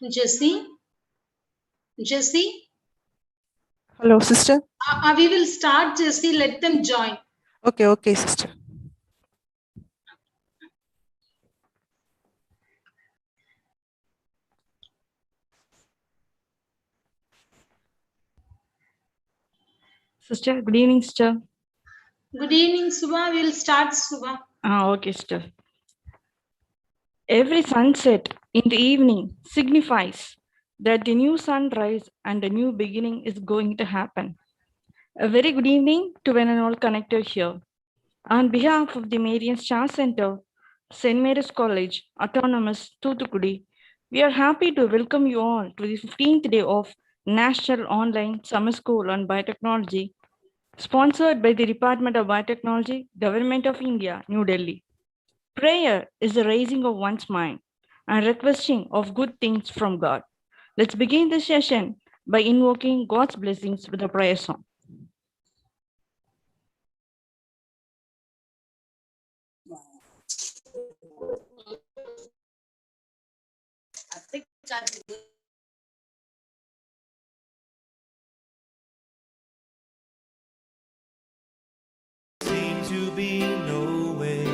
Jesse? Jesse? Hello, sister. We will start, Jesse. Let them join. Okay, sister. Sister, good evening, sister. Good evening, Subha. We will start, Subha. Okay, sister. Every sunset in the evening signifies that the new sunrise and a new beginning is going to happen. A very good evening to one and all connected here. On behalf of the Marian Star Center, St. Mary's College, Autonomous, Thoothukudi, we are happy to welcome you all to the 15th day of National Online Summer School on Biotechnology, sponsored by the Department of Biotechnology, Government of India, New Delhi. Prayer is the raising of one's mind and requesting of good things from God. Let's begin this session by invoking God's blessings with a prayer song. Seem to be no way.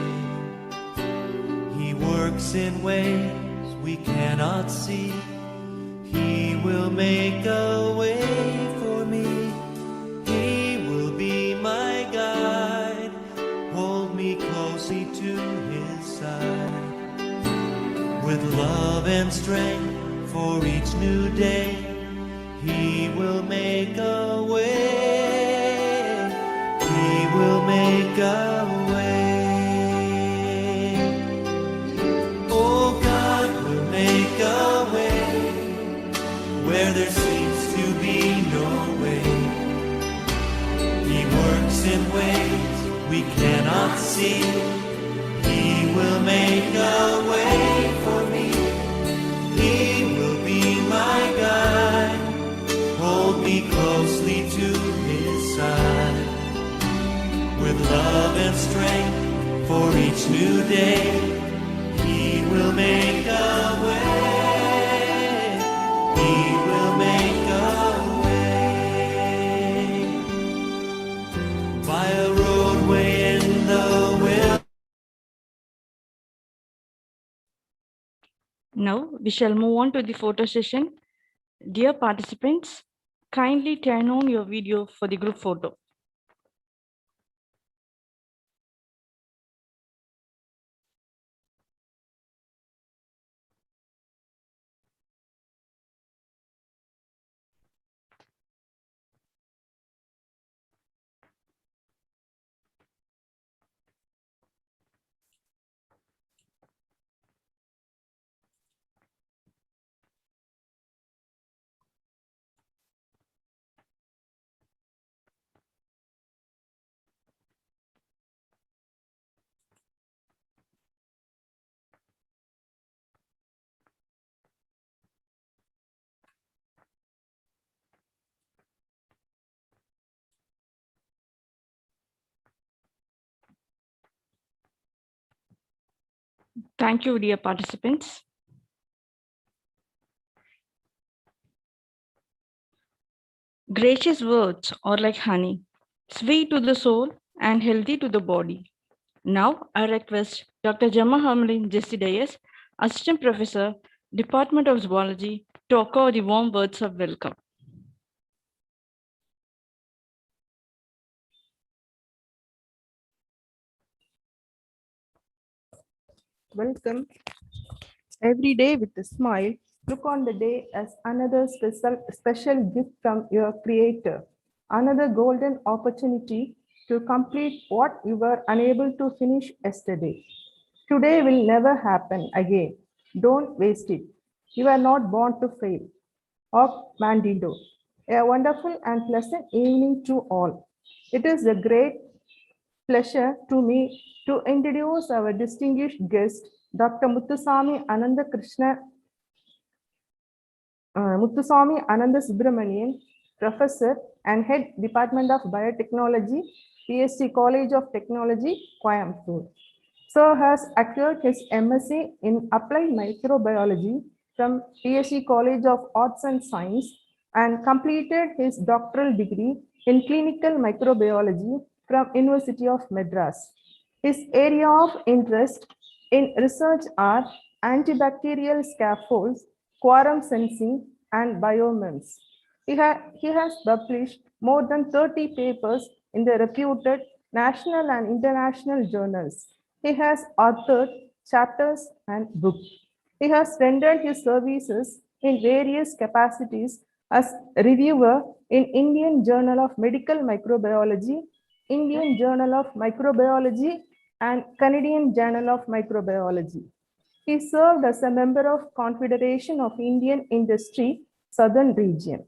He works in ways we cannot see. He will make a way for me. He will be my guide. Hold me closely to his side. With love and strength for each new day, he will make a way. He will make a way. Oh, God will make a way where there seems to be no way. He works in ways we cannot see. He will make a way for me. He will be my guide. Hold me closely to his side. With love and strength for each new day, he will make a way. He will make a way. By a roadway in the wilderness. Now we shall move on to the photo session. Dear participants, kindly turn on your video for the group photo. Thank you, dear participants. Gracious words are like honey, sweet to the soul and healthy to the body. Now I request Dr. Jama Hamlin Jesse, Assistant Professor, Department of Zoology, to echo the warm words of welcome. Welcome. Every day with a smile, look on the day as another special gift from your creator, another golden opportunity to complete what you were unable to finish yesterday. Today will never happen again. Don't waste it. You are not born to fail. Of Mandindo. A wonderful and pleasant evening to all. It is a great pleasure to me to introduce our distinguished guest, Dr. Muthuswamy Ananda Subramanian, Professor and Head Department of Biotechnology, PSC College of Technology, Coimbatore. Sir has acquired his MSc in Applied Microbiology from PSC College of Arts and Science and completed his doctoral degree in clinical microbiology from University of Madras. His area of interest in research are antibacterial scaffolds, quorum sensing, and biomems. He has published more than 30 papers in the reputed national and international journals. He has authored chapters and books. He has rendered his services in various capacities as reviewer in Indian Journal of Medical Microbiology, Indian Journal of Microbiology, and Canadian Journal of Microbiology. He served as a member of Confederation of Indian Industry, Southern Region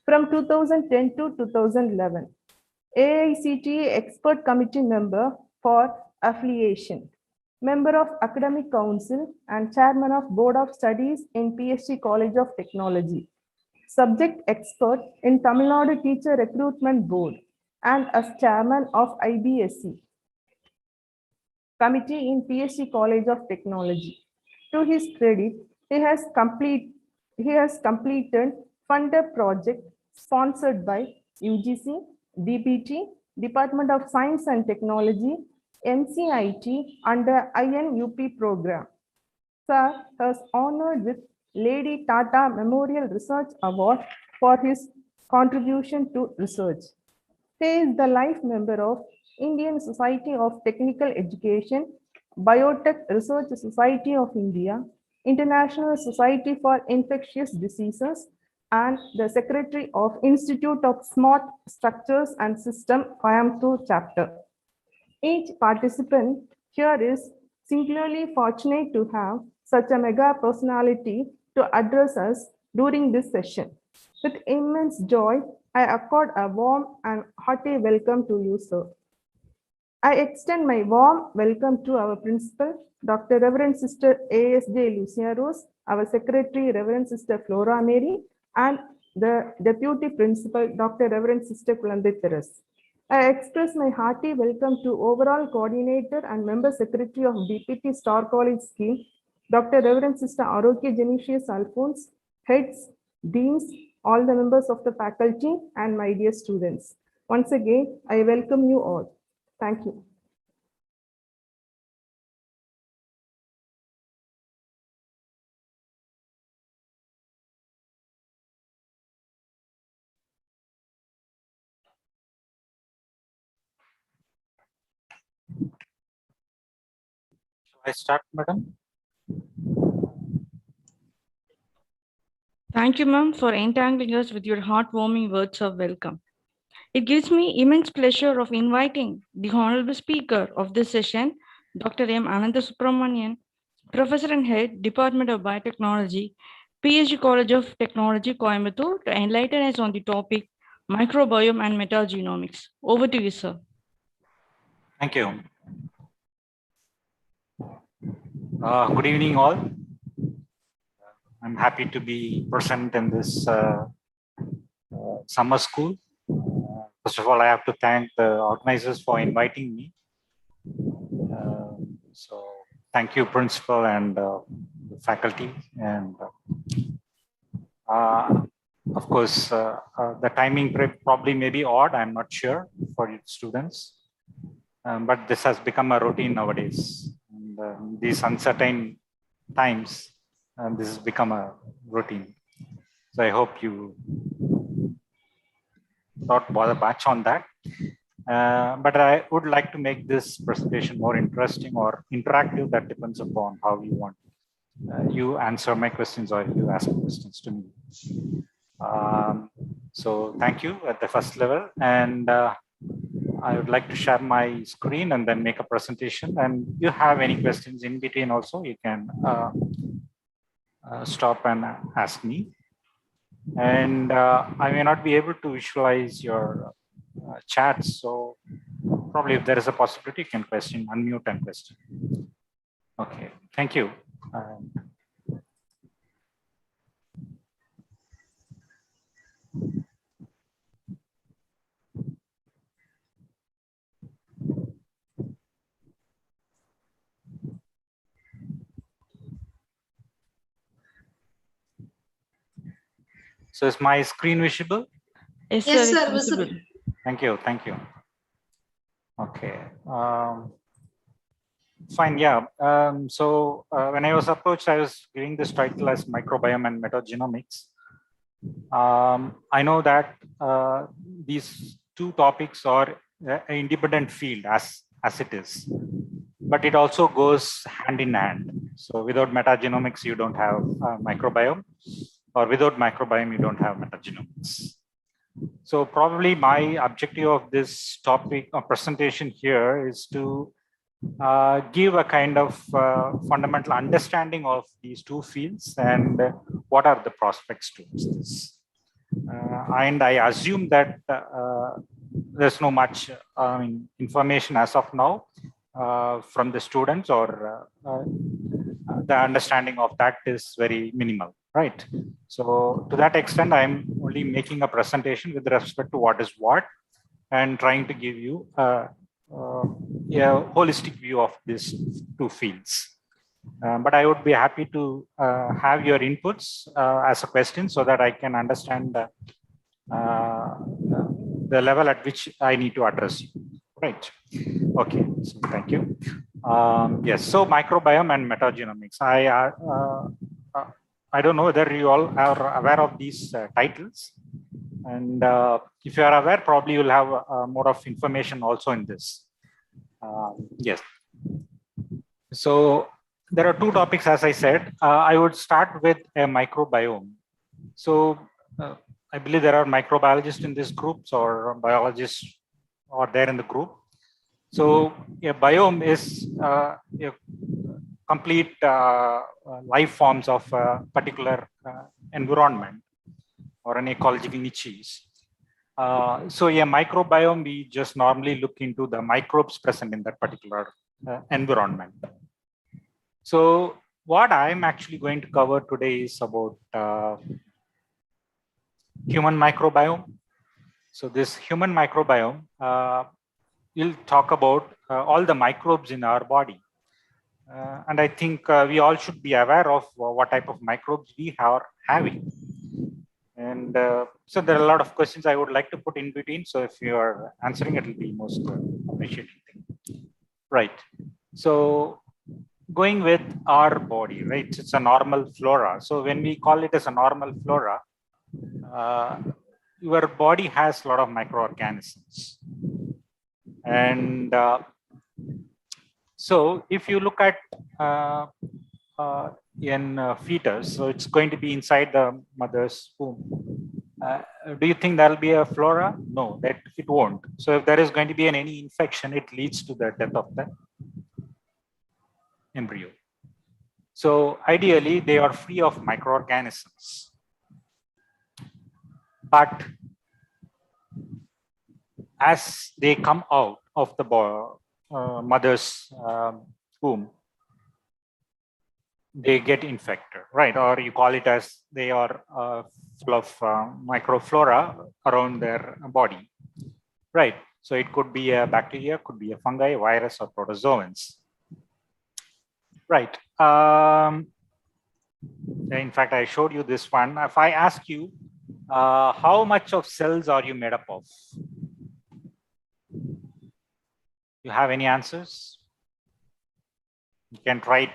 from 2010 to 2011. AICTE Expert Committee member for affiliation, member of Academic Council and chairman of Board of Studies in PSC College of Technology, subject expert in Tamil Nadu Teacher Recruitment Board and as chairman of IBSC Committee in PSC College of Technology. To his credit, he has completed funded project sponsored by UGC, DBT, Department of Science and Technology, NCIT under INUP program. Sir has honored with Lady Tata Memorial Research Award for his contribution to research. He is the life member of Indian Society of Technical Education, Biotech Research Society of India, International Society for Infectious Diseases, and the Secretary of Institute of Smart Structures and System, Coimbatore chapter. Each participant here is singularly fortunate to have such a mega personality to address us during this session. With immense joy, I accord a warm and hearty welcome to you, sir. I extend my warm welcome to our principal, Dr. Reverend Sister A.S.J. Lucia Rose, our secretary, Reverend Sister Flora Mary, and the deputy principal, Dr. Reverend Sister Kulandai Teres. I express my hearty welcome to overall coordinator and member secretary of DPT Star College scheme, Dr. Reverend Sister Arokya Genesius Alphonse, heads, deans, all the members of the faculty, and my dear students. Once again, I welcome you all. Thank you. I start, madam? Thank you, ma'am, for entangling us with your heartwarming words of welcome. It gives me immense pleasure of inviting the honorable speaker of this session, Dr. M. Ananda Subramanian, Professor and Head, Department of Biotechnology, PhD College of Technology, Coimbatore, to enlighten us on the topic microbiome and metagenomics. Over to you, sir. Thank you. Good evening, all. I'm happy to be present in this summer school. First of all, I have to thank the organizers for inviting me. So thank you, principal and the faculty. And of course, the timing probably may be odd, I'm not sure, for students. But this has become a routine nowadays. And, these uncertain times, this has become a routine. So I hope you not bother much on that. But I would like to make this presentation more interesting or interactive. That depends upon how you want. You answer my questions or you ask questions to me. So thank you at the first level. And I would like to share my screen and then make a presentation. And if you have any questions in between also, you can stop and ask me. And I may not be able to visualize your chats. So probably if there is a possibility, you can unmute and question. Okay, thank you. So is my screen visible? Yes, Yes, sir, sir, it's visible. visible. Thank you. Thank you. Okay. Fine. Yeah. So when I was approached, I was giving this title as microbiome and metagenomics. I know that these two topics are an independent field as it is, but it also goes hand in hand. So without metagenomics, you don't have microbiome, or without microbiome, you don't have metagenomics. So probably my objective of this topic or presentation here is to give a kind of fundamental understanding of these two fields and what are the prospects towards this. And I assume that there's no much information as of now from the students, or the understanding of that is very minimal, right? So to that extent, I'm only making a presentation with respect to what is what and trying to give you a holistic view of these two fields. But I would be happy to have your inputs as a question so that I can understand the level at which I need to address you. Right. Okay. So thank you. Yes. So microbiome and metagenomics. I don't know whether you all are aware of these titles. And if you are aware, probably you'll have more of information also in this. Yes. So there are two topics, as I said. I would start with a microbiome. So I believe there are microbiologists in this group, or biologists are there in the group. So a biome is a complete life forms of a particular environment or an ecological niches. So a microbiome, we just normally look into the microbes present in that particular environment. So what I'm actually going to cover today is about human microbiome. So this human microbiome, we'll talk about all the microbes in our body. And I think we all should be aware of what type of microbes we are having. And so there are a lot of questions I would like to put in between. So if you are answering, it will be most appreciated. Right. So going with our body, right? It's a normal flora. So when we call it as a normal flora, your body has a lot of microorganisms. And so if you look at in fetus, so it's going to be inside the mother's womb. Do you think there'll be a flora? No, that it won't. So if there is going to be any infection, it leads to the death of the embryo. So ideally, they are free of microorganisms. But as they come out of the mother's womb, they get infected, right? Or you call it as they are full of microflora around their body, right? So it could be a bacteria, could be a fungi, virus, or protozoans, right? In fact, I showed you this one. If I ask you, how much of cells are you made up of? You have any answers? You can try it.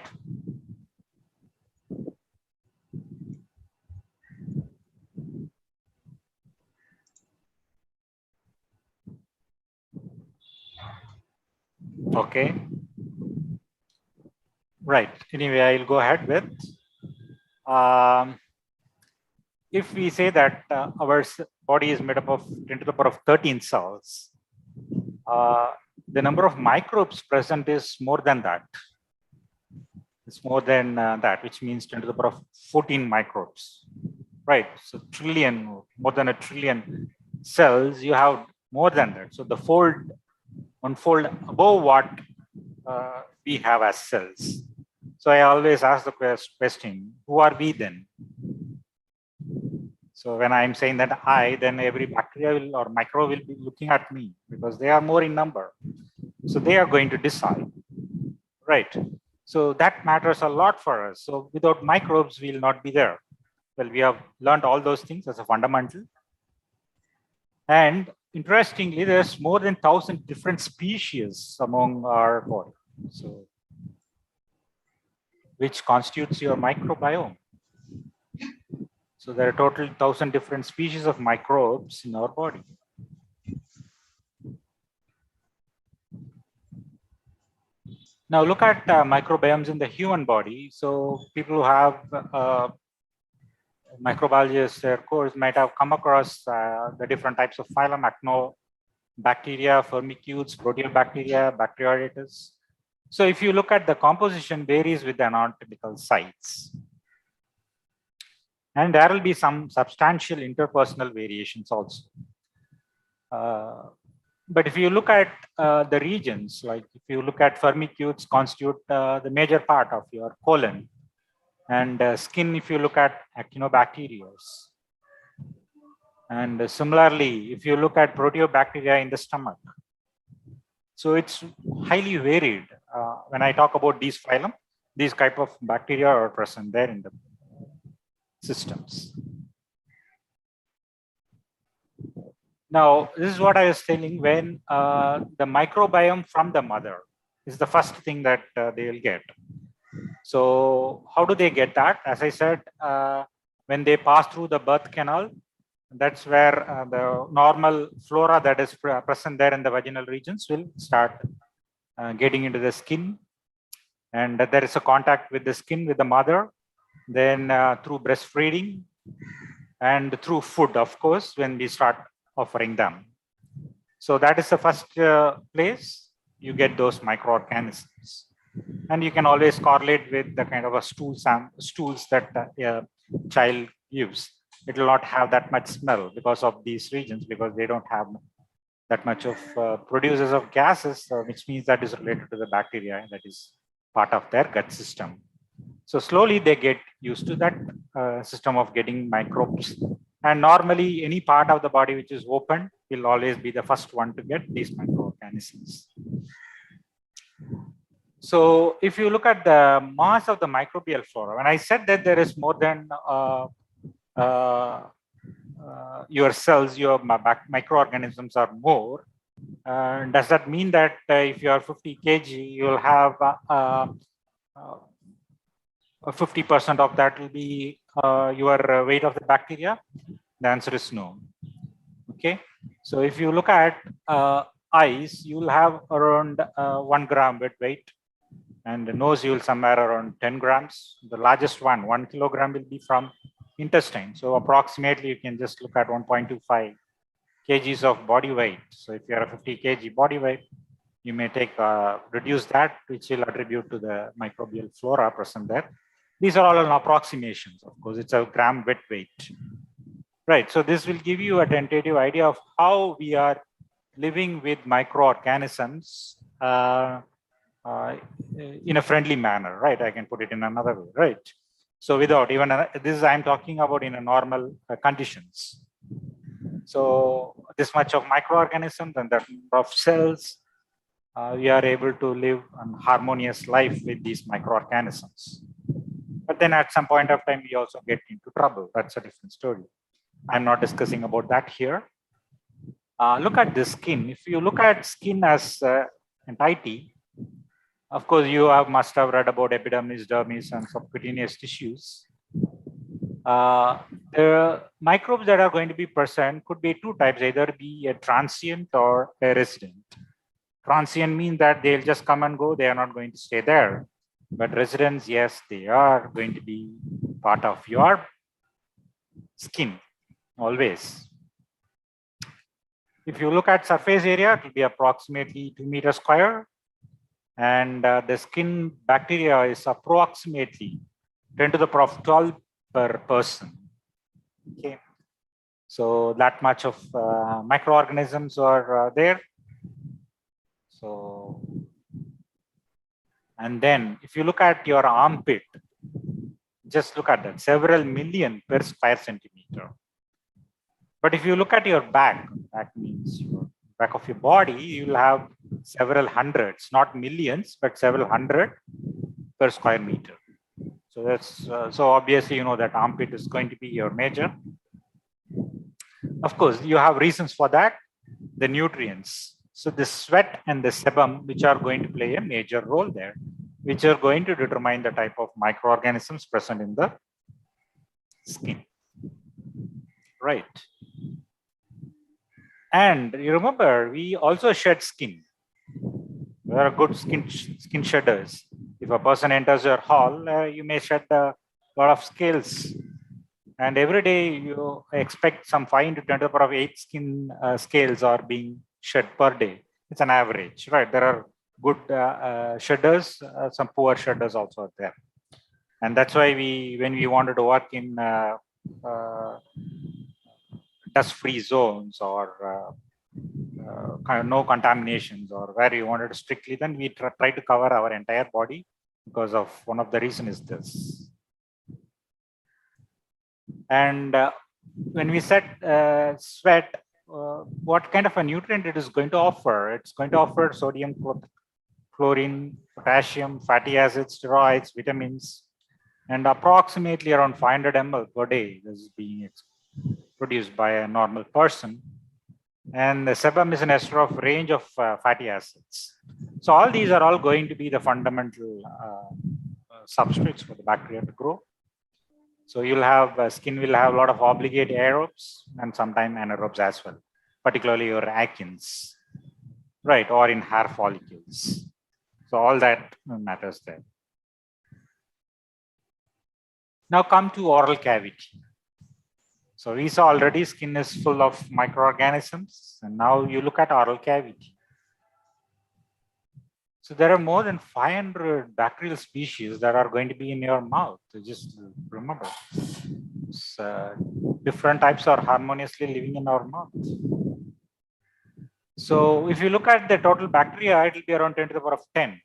Okay. Right. Anyway, I'll go ahead with. If we say that our body is made up of 10 to the power of 13 cells, the number of microbes present is more than that. It's more than that, which means 10 to the power of 14 microbes, right? So trillion, more than a trillion cells, you have more than that. So the one fold above what we have as cells. So I always ask the question, who are we then? So when I'm saying that then every bacteria or microbe will be looking at me because they are more in number. So they are going to decide, right? So that matters a lot for us. So without microbes, we'll not be there. Well, we have learned all those things as a fundamental. And interestingly, there's more than 1,000 different species among our body. So, which constitutes your microbiome. So there are total 1,000 different species of microbes in our body. Now look at microbiomes in the human body. So people who have microbiologists, their course might have come across the different types of phylum, actinobacteria, firmicutes, proteobacteria, bacteroidetes. So if you look at the composition varies with the anatomical sites. And there will be some substantial interpersonal variations also. But if you look at the regions, like if you look at firmicutes constitute the major part of your colon, and skin, if you look at actinobacteria. And similarly, if you look at proteobacteria in the stomach. So it's highly varied. When I talk about these phylum, these type of bacteria are present there in the systems. Now, this is what I was telling, when the microbiome from the mother is the first thing that they will get. So how do they get that? As I said, when they pass through the birth canal, that's where the normal flora that is present there in the vaginal regions will start getting into the skin. And there is a contact with the skin with the mother, then through breastfeeding and through food, of course, when we start offering them. So that is the first place you get those microorganisms. And you can always correlate with the kind of a stools that a child gives. It will not have that much smell because of these regions, because they don't have that much of producers of gases, which means that is related to the bacteria that is part of their gut system. So slowly they get used to that system of getting microbes. And normally any part of the body which is open will always be the first one to get these microorganisms. So if you look at the mass of the microbial flora, when I said that there is more than your cells, your microorganisms are more, does that mean that if you are 50 kg, you'll have 50% of that will be your weight of the bacteria? The answer is no. Okay, so if you look at eyes, you will have around 1 gram weight, and the nose you will somewhere around 10 grams. The largest one, 1 kilogram, will be from intestine. So approximately you can just look at 1.25 kgs of body weight. So if you are a 50 kg body weight, you may take reduce that, which will attribute to the microbial flora present there. These are all an approximations. Of course, it's a gram wet weight. Right. So this will give you a tentative idea of how we are living with microorganisms in a friendly manner, right? I can put it in another way, right? So without even, this I'm talking about in a normal conditions. So this much of microorganisms and the number of cells, we are able to live a harmonious life with these microorganisms. But then at some point of time, we also get into trouble. That's a different story. I'm not discussing about that here. Look at the skin. If you look at skin as entity, of course, you must have read about epidermis, dermis, and subcutaneous tissues. The microbes that are going to be present could be two types, either be a transient or a resident. Transient means that they'll just come and go, they are not going to stay there. But residents, yes, they are going to be part of your skin, always. If you look at surface area, it will be approximately 2 meters square. And the skin bacteria is approximately 10 to the power of 12 per person. Okay, so that much of microorganisms are there. So, and then if you look at your armpit, just look at that, several million per square centimeter. But if you look at your back, that means your back of your body, you will have several hundreds, not millions, but several hundred per square meter. So that's so obviously, that armpit is going to be your major. Of course, you have reasons for that. The nutrients. So the sweat and the sebum, which are going to play a major role there, which are going to determine the type of microorganisms present in the skin. Right. And you remember, we also shed skin. There are good skin shedders. If a person enters your hall, you may shed a lot of scales. And every day you expect some 5 to 10 to the power of 8 skin scales are being shed per day. It's an average, right? There are good shedders, some poor shedders also are there. And that's why when we wanted to work in dust-free zones or kind of no contaminations, or where you wanted to strictly, then we try to cover our entire body, because of one of the reason is this. And when we said sweat, what kind of a nutrient it is going to offer? It's going to offer sodium, chlorine, potassium, fatty acids, steroids, vitamins, and approximately around 500 ml per day is being produced by a normal person. And the sebum is an ester of range of fatty acids. So all these are all going to be the fundamental substrates for the bacteria to grow. So you'll have skin will have a lot of obligate aerobes and sometimes anaerobes as well, particularly your akins, right, or in hair follicles. So all that matters there. Now come to oral cavity. So we saw already skin is full of microorganisms, and now you look at oral cavity. So there are more than 500 bacterial species that are going to be in your mouth. So just remember, different types are harmoniously living in our mouth. So if you look at the total bacteria, it will be around 10 to the power of 10.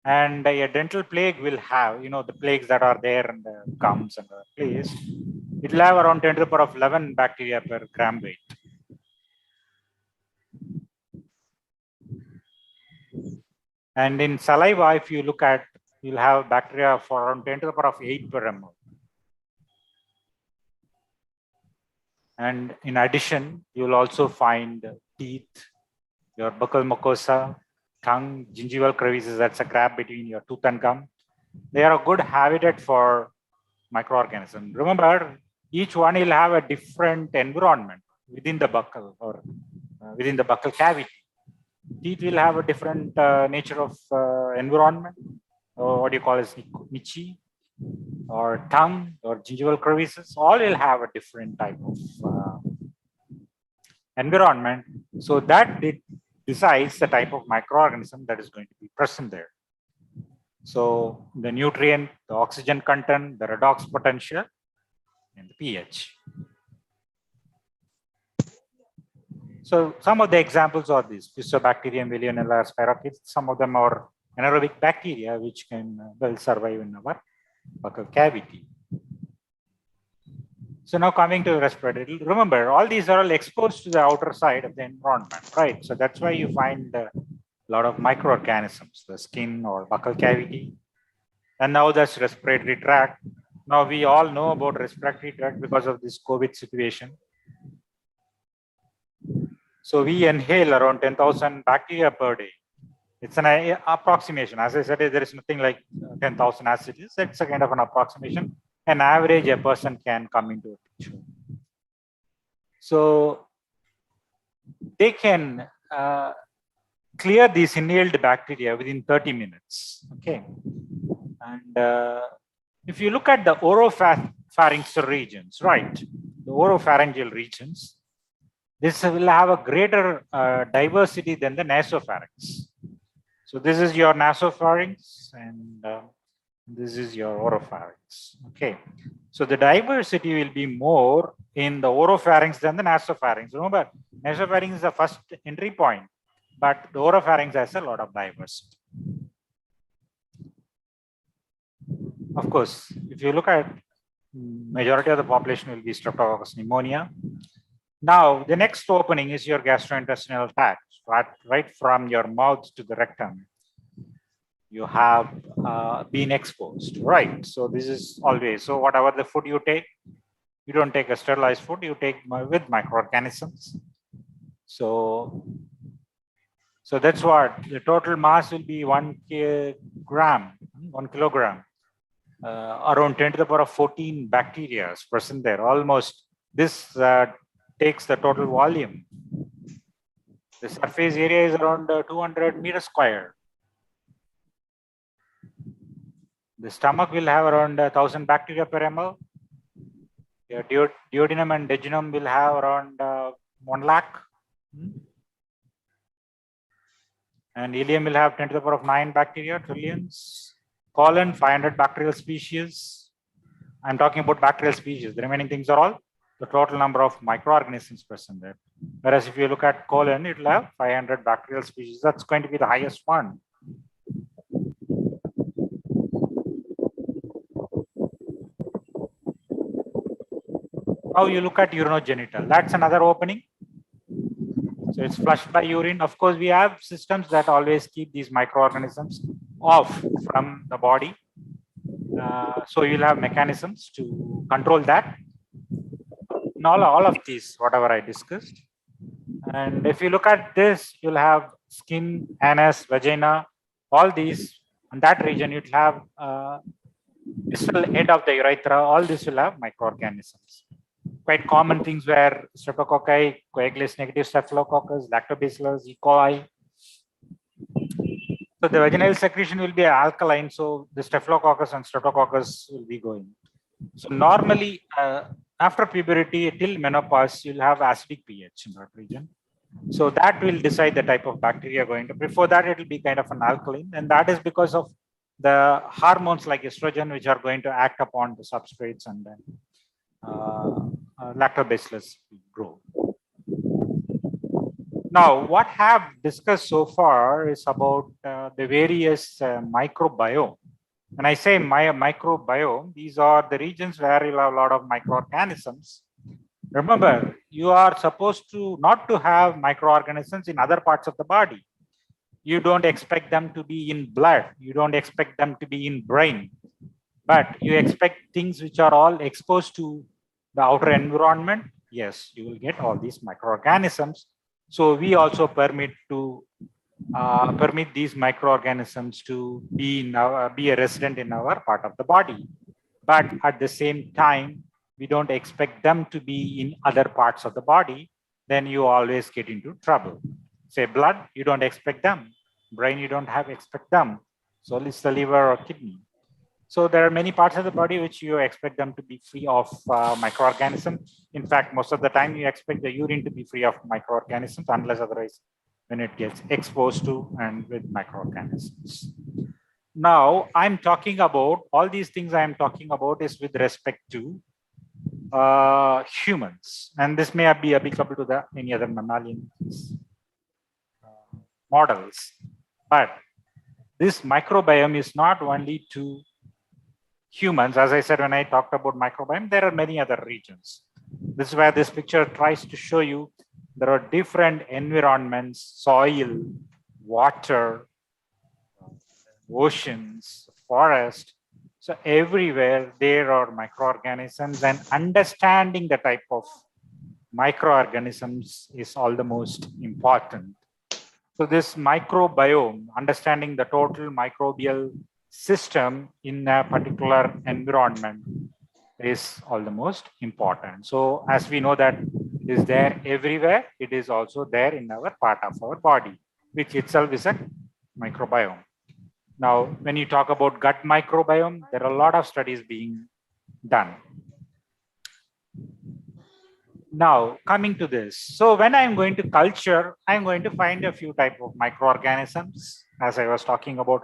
And a dental plague will have, the plagues that are there in the gums and the place, it will have around 10 to the power of 11 bacteria per gram weight. And in saliva, if you look at, you'll have bacteria for around 10 to the power of 8 per ml. And in addition, you'll also find teeth, your buccal mucosa, tongue, gingival crevices, that's a gap between your tooth and gum. They are a good habitat for microorganisms. Remember, each one will have a different environment within the buccal or within the buccal cavity. Teeth will have a different nature of environment, or what you call as niche, or tongue, or gingival crevices. All will have a different type of environment. So that it decides the type of microorganism that is going to be present there. So the nutrient, the oxygen content, the redox potential, and the pH. So some of the examples are these: Fusobacterium, Veillonella, spirochetes. Some of them are anaerobic bacteria which can well survive in our buccal cavity. So now coming to the respiratory, remember all these are all exposed to the outer side of the environment, right? So that's why you find a lot of microorganisms, the skin or buccal cavity. And now that's respiratory tract. Now we all know about respiratory tract because of this COVID situation. So we inhale around 10,000 bacteria per day. It's an approximation. As I said, there is nothing like 10,000 as it is. It's a kind of an approximation. An average a person can come into a picture. So they can clear these inhaled bacteria within 30 minutes. Okay. And if you look at the oropharyngeal regions, right? The oropharyngeal regions, this will have a greater diversity than the nasopharynx. So this is your nasopharynx, and this is your oropharynx. Okay. So the diversity will be more in the oropharynx than the nasopharynx. Remember, nasopharynx is the first entry point, but the oropharynx has a lot of diversity. Of course, if you look at majority of the population will be Streptococcus pneumonia. Now, the next opening is your gastrointestinal tract, right from your mouth to the rectum. you have been exposed, right? So this is always, so whatever the food you take, you don't take a sterilized food, you take with microorganisms. So that's what the total mass will be 1 kilogram, around 10 to the power of 14 bacteria is present there. Almost this takes the total volume. The surface area is around 200 meters square. The stomach will have around 1,000 bacteria per ml. Your duodenum and jejunum will have around 1 lakh. And ileum will have 10 to the power of 9 bacteria, trillions. Colon, 500 bacterial species. I'm talking about bacterial species. The remaining things are all the total number of microorganisms present there. Whereas if you look at colon, it will have 500 bacterial species. That's going to be the highest one. Now you look at urinogenital. That's another opening. So it's flushed by urine. Of course, we have systems that always keep these microorganisms off from the body. So you'll have mechanisms to control that. In all of these, whatever I discussed. And if you look at this, you'll have skin, anus, vagina, all these. In that region, you'll have distal end of the urethra. All this will have microorganisms. Quite common things were streptococci, coagulase negative staphylococcus, lactobacillus, E. coli. So the vaginal secretion will be alkaline. So the staphylococcus and streptococcus will be going. So normally, after puberty till menopause, you'll have acidic pH in that region. So that will decide the type of bacteria going to. Before that, it will be kind of an alkaline, and that is because of the hormones like estrogen, which are going to act upon the substrates, and then lactobacillus grow. Now, what I have discussed so far is about the various microbiome. When I say microbiome, these are the regions where you have a lot of microorganisms. Remember, you are supposed to not to have microorganisms in other parts of the body. You don't expect them to be in blood. You don't expect them to be in brain. But you expect things which are all exposed to the outer environment. Yes, you will get all these microorganisms. So we also permit these microorganisms to be a resident in our part of the body. But at the same time, we don't expect them to be in other parts of the body. Then you always get into trouble. Say blood, you don't expect them. Brain, you don't expect them. So it's the liver or kidney. So there are many parts of the body which you expect them to be free of microorganisms. In fact, most of the time you expect the urine to be free of microorganisms, unless otherwise when it gets exposed to and with microorganisms. Now, I'm talking about all these things I'm talking about is with respect to humans, and this may be applicable to any other mammalian models. But this microbiome is not only to humans. As I said, when I talked about microbiome, there are many other regions. This is where this picture tries to show you there are different environments, soil, water, oceans, forest. So everywhere there are microorganisms, and understanding the type of microorganisms is all the most important. So this microbiome, understanding the total microbial system in a particular environment is all the most important. So as we know that it is there everywhere, it is also there in our part of our body, which itself is a microbiome. Now, when you talk about gut microbiome, there are a lot of studies being done. Now, coming to this. So when I'm going to culture, I'm going to find a few type of microorganisms, as I was talking about,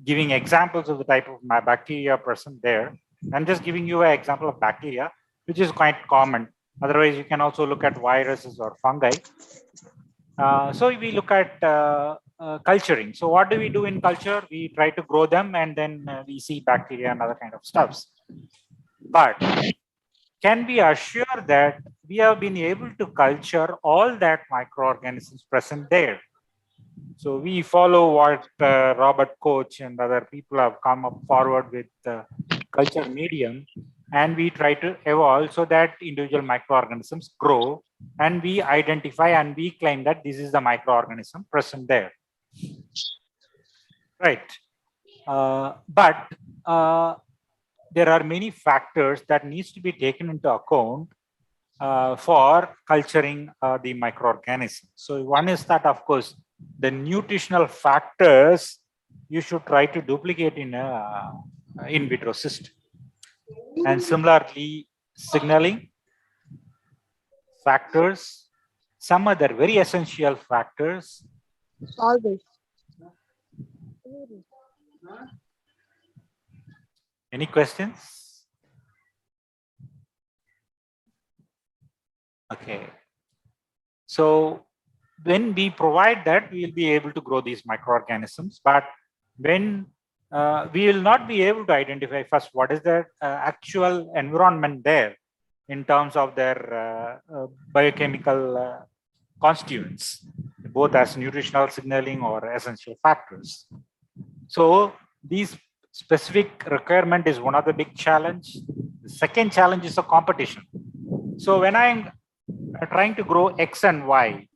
giving examples of the type of bacteria present there. I'm just giving you an example of bacteria, which is quite common. Otherwise, you can also look at viruses or fungi. So we look at culturing. So what do we do in culture? We try to grow them, and then we see bacteria and other kind of stuffs. But can we assure that we have been able to culture all that microorganisms present there? So we follow what Robert Koch and other people have come up forward with culture medium, and we try to evolve so that individual microorganisms grow, and we identify and we claim that this is the microorganism present there. Right. But there are many factors that needs to be taken into account for culturing the microorganism. So one is that, of course, the nutritional factors you should try to duplicate in a in vitro system. And similarly, signaling factors, some other very essential factors. Any questions? Okay. So when we provide that, we will be able to grow these microorganisms. But when we will not be able to identify first what is the actual environment there in terms of their biochemical constituents, both as nutritional signaling or essential factors. So these specific requirement is one of the big challenge. The second challenge is a competition. So when I'm trying to grow X and Y,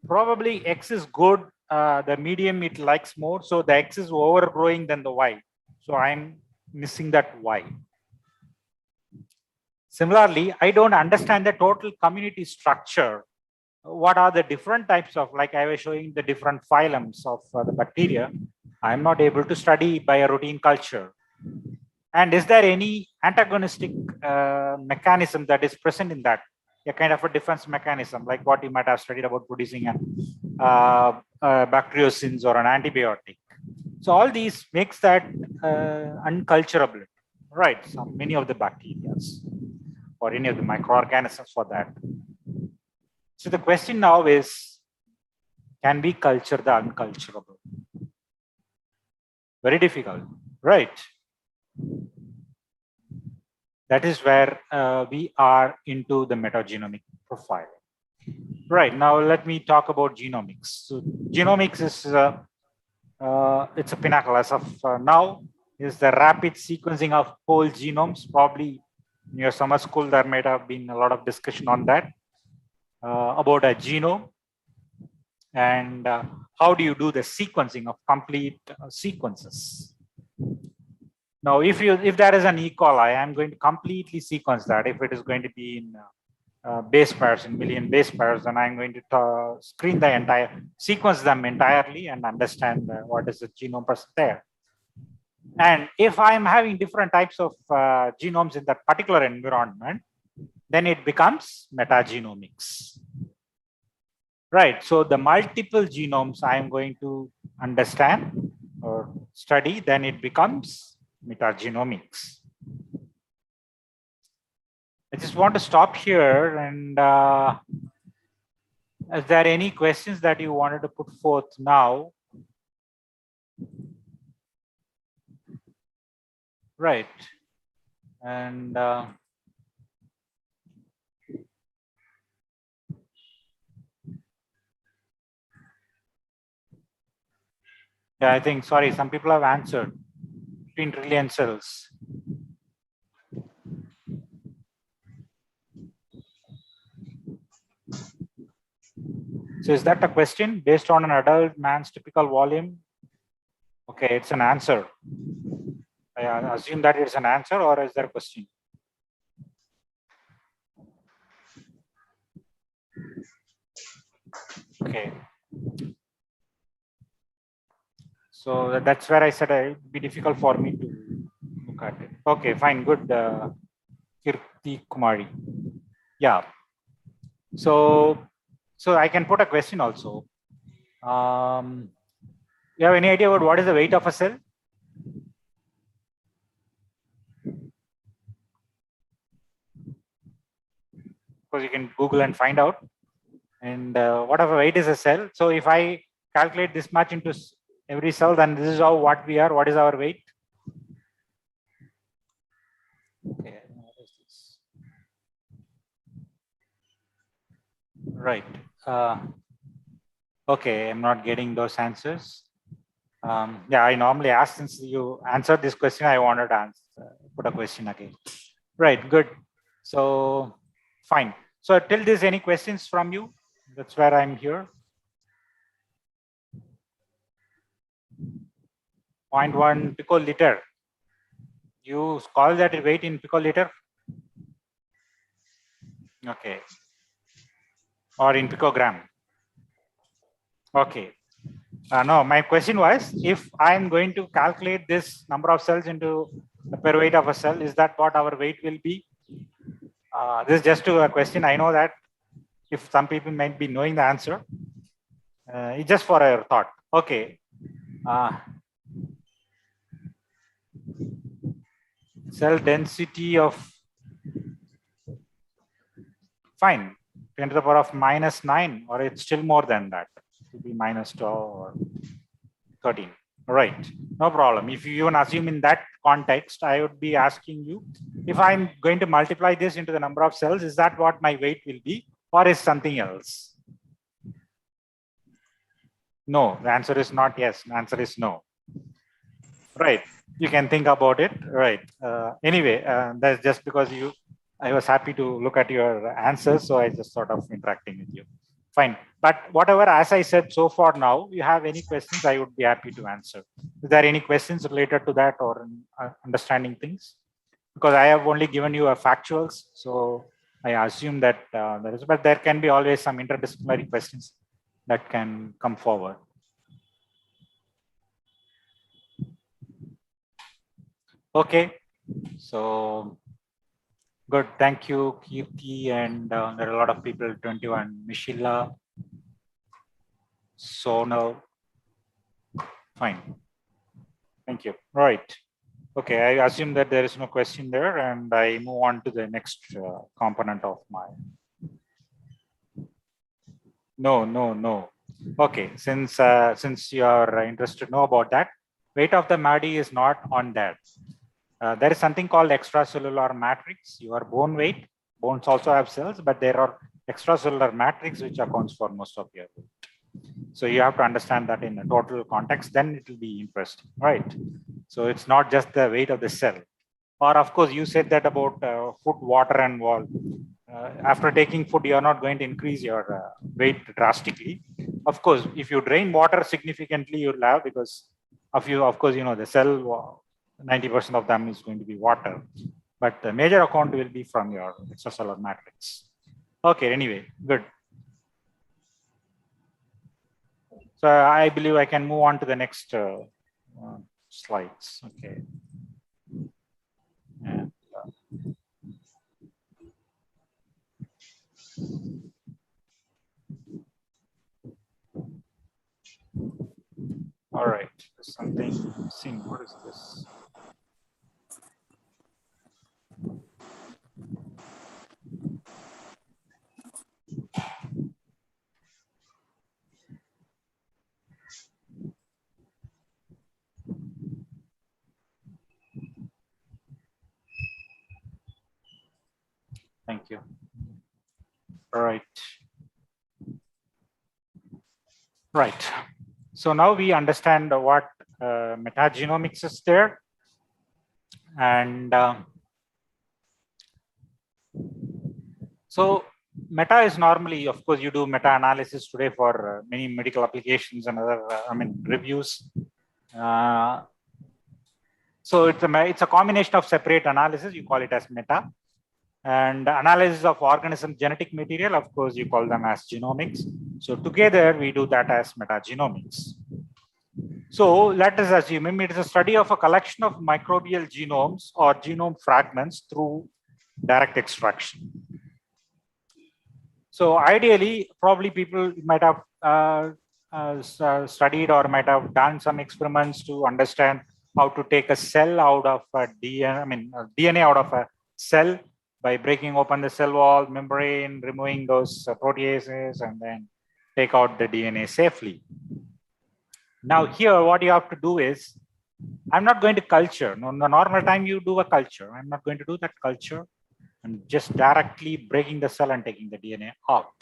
probably X is good, the medium it likes more, so the X is overgrowing than the Y. So I'm missing that Y. Similarly, I don't understand the total community structure. What are the different types of, like I was showing the different phylums of the bacteria, I'm not able to study by a routine culture. And is there any antagonistic mechanism that is present in that? A kind of a defense mechanism, like what you might have studied about producing bacteriocins or an antibiotic. So all these makes that unculturable, right? So many of the bacteria or any of the microorganisms for that. So the question now is, can we culture the unculturable? Very difficult, right? That is where we are into the metagenomic profiling. Right, now let me talk about genomics. So genomics is, it's a pinnacle as of now, is the rapid sequencing of whole genomes. Probably in your summer school, there might have been a lot of discussion on that, about a genome. And how do you do the sequencing of complete sequences? Now, if there is an E. coli, I'm going to completely sequence that. If it is going to be in base pairs, in million base pairs, then I'm going to screen the entire, sequence them entirely and understand what is the genome present there. And if I'm having different types of genomes in that particular environment, then it becomes metagenomics. Right, so the multiple genomes I'm going to understand or study, then it becomes metagenomics. I just want to stop here, and is there any questions that you wanted to put forth now? Right, and yeah, I think, sorry, some people have answered. 15 trillion cells. So is that a question based on an adult man's typical volume? Okay, it's an answer. I assume that it's an answer, or is there a question? Okay. So that's where I said it would be difficult for me to look at it. Okay, fine, good. Kirti Kumari. Yeah. So I can put a question also. You have any idea about what is the weight of a cell? Because you can Google and find out. And whatever weight is a cell. So if I calculate this much into every cell, then this is how what we are. What is our weight? Okay. Right. Okay, I'm not getting those answers. Yeah, I normally ask, since you answered this question, I wanted to put a question again. Right, good. So, fine. So till this, any questions from you? That's where I'm here. 0.1 picoliter. You call that a weight in picoliter? Okay. Or in picogram? Okay. No, my question was, if I'm going to calculate this number of cells into the per weight of a cell, is that what our weight will be? This is just a question. I know that if some people might be knowing the answer, it's just for a thought. Okay. Cell density of, fine, 10 to the power of -9, or it's still more than that. It will be -12 or 13. Right, no problem. If you even assume in that context, I would be asking you, if I'm going to multiply this into the number of cells, is that what my weight will be, or is something else? No, the answer is not yes. The answer is no. Right, you can think about it. Right. Anyway, that's just because I was happy to look at your answers, so I just sort of interacting with you. Fine. But whatever, as I said so far now, you have any questions, I would be happy to answer. Is there any questions related to that or understanding things? Because I have only given you a factuals, so I assume that there is, but there can be always some interdisciplinary questions that can come forward. Okay, so good. Thank you, Kirti, and there are a lot of people, 21, Mishila, Sonal. Fine. Thank you. Right. Okay, I assume that there is no question there, and I move on to the next component of my. No. Okay, since you are interested to know about that, weight of the MADI is not on that. There is something called extracellular matrix, your bone weight. Bones also have cells, but there are extracellular matrix which accounts for most of your weight. So you have to understand that in a total context, then it will be interesting, right? So it's not just the weight of the cell. Or of course, you said that about food, water, and wall. After taking food, you are not going to increase your weight drastically. Of course, if you drain water significantly, you'll have, because of course, you know, the cell, 90% of them is going to be water, but the major account will be from your extracellular matrix. Okay, anyway, good. So I believe I can move on to the next slides. Okay. And, all right, something missing. What is this? Thank you. All right. Right. So now we understand what metagenomics is there. And so meta is normally, of course, you do meta-analysis today for many medical applications and other, reviews. So it's a combination of separate analysis. You call it as meta. And analysis of organism genetic material, of course, you call them as genomics. So together we do that as metagenomics. So let us assume it is a study of a collection of microbial genomes or genome fragments through direct extraction. So ideally, probably people might have studied or might have done some experiments to understand how to take a cell out of a DNA out of a cell by breaking open the cell wall membrane, removing those proteases, and then take out the DNA safely. Now here, what you have to do is, I'm not going to culture. No, the normal time you do a culture. I'm not going to do that culture. I'm just directly breaking the cell and taking the DNA out.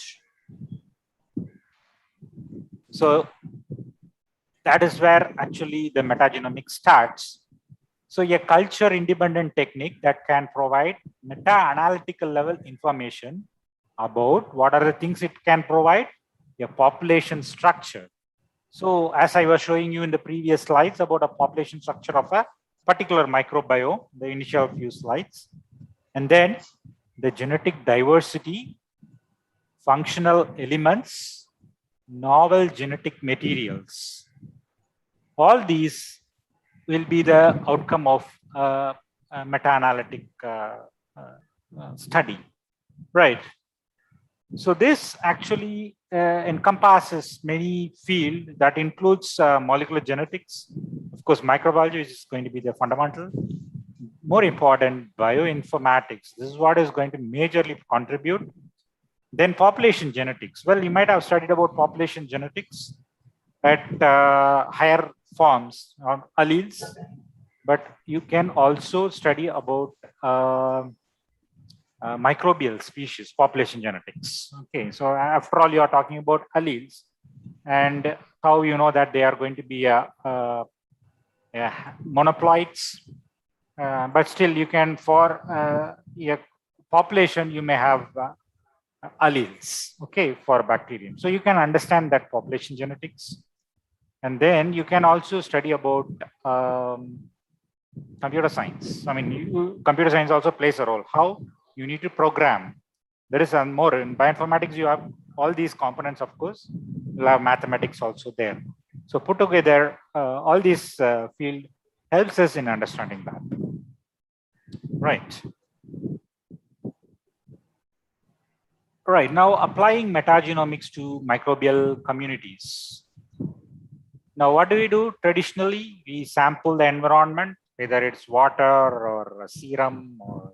So that is where actually the metagenomics starts. So a culture independent technique that can provide meta-analytical level information about what are the things it can provide, a population structure. So as I was showing you in the previous slides about a population structure of a particular microbiome, the initial few slides, and then the genetic diversity, functional elements, novel genetic materials. All these will be the outcome of a meta-analytic study, right? So this actually encompasses many fields that includes molecular genetics, of course, microbiology, which is going to be the fundamental. More important, bioinformatics. This is what is going to majorly contribute. Then population genetics. Well, you might have studied about population genetics at higher forms or alleles, but you can also study about microbial species population genetics. Okay, so after all, you are talking about alleles and how you know that they are going to be monoploids, but still you can, for a population, you may have alleles, okay, for bacterium. So you can understand that population genetics. And then you can also study about computer science. I mean, computer science also plays a role. How you need to program. There is more in bioinformatics. You have all these components, of course. You'll have mathematics also there. So put together, all these field helps us in understanding that. Right. Right. Now applying metagenomics to microbial communities. Now, what do we do? Traditionally, we sample the environment, whether it's water or serum, or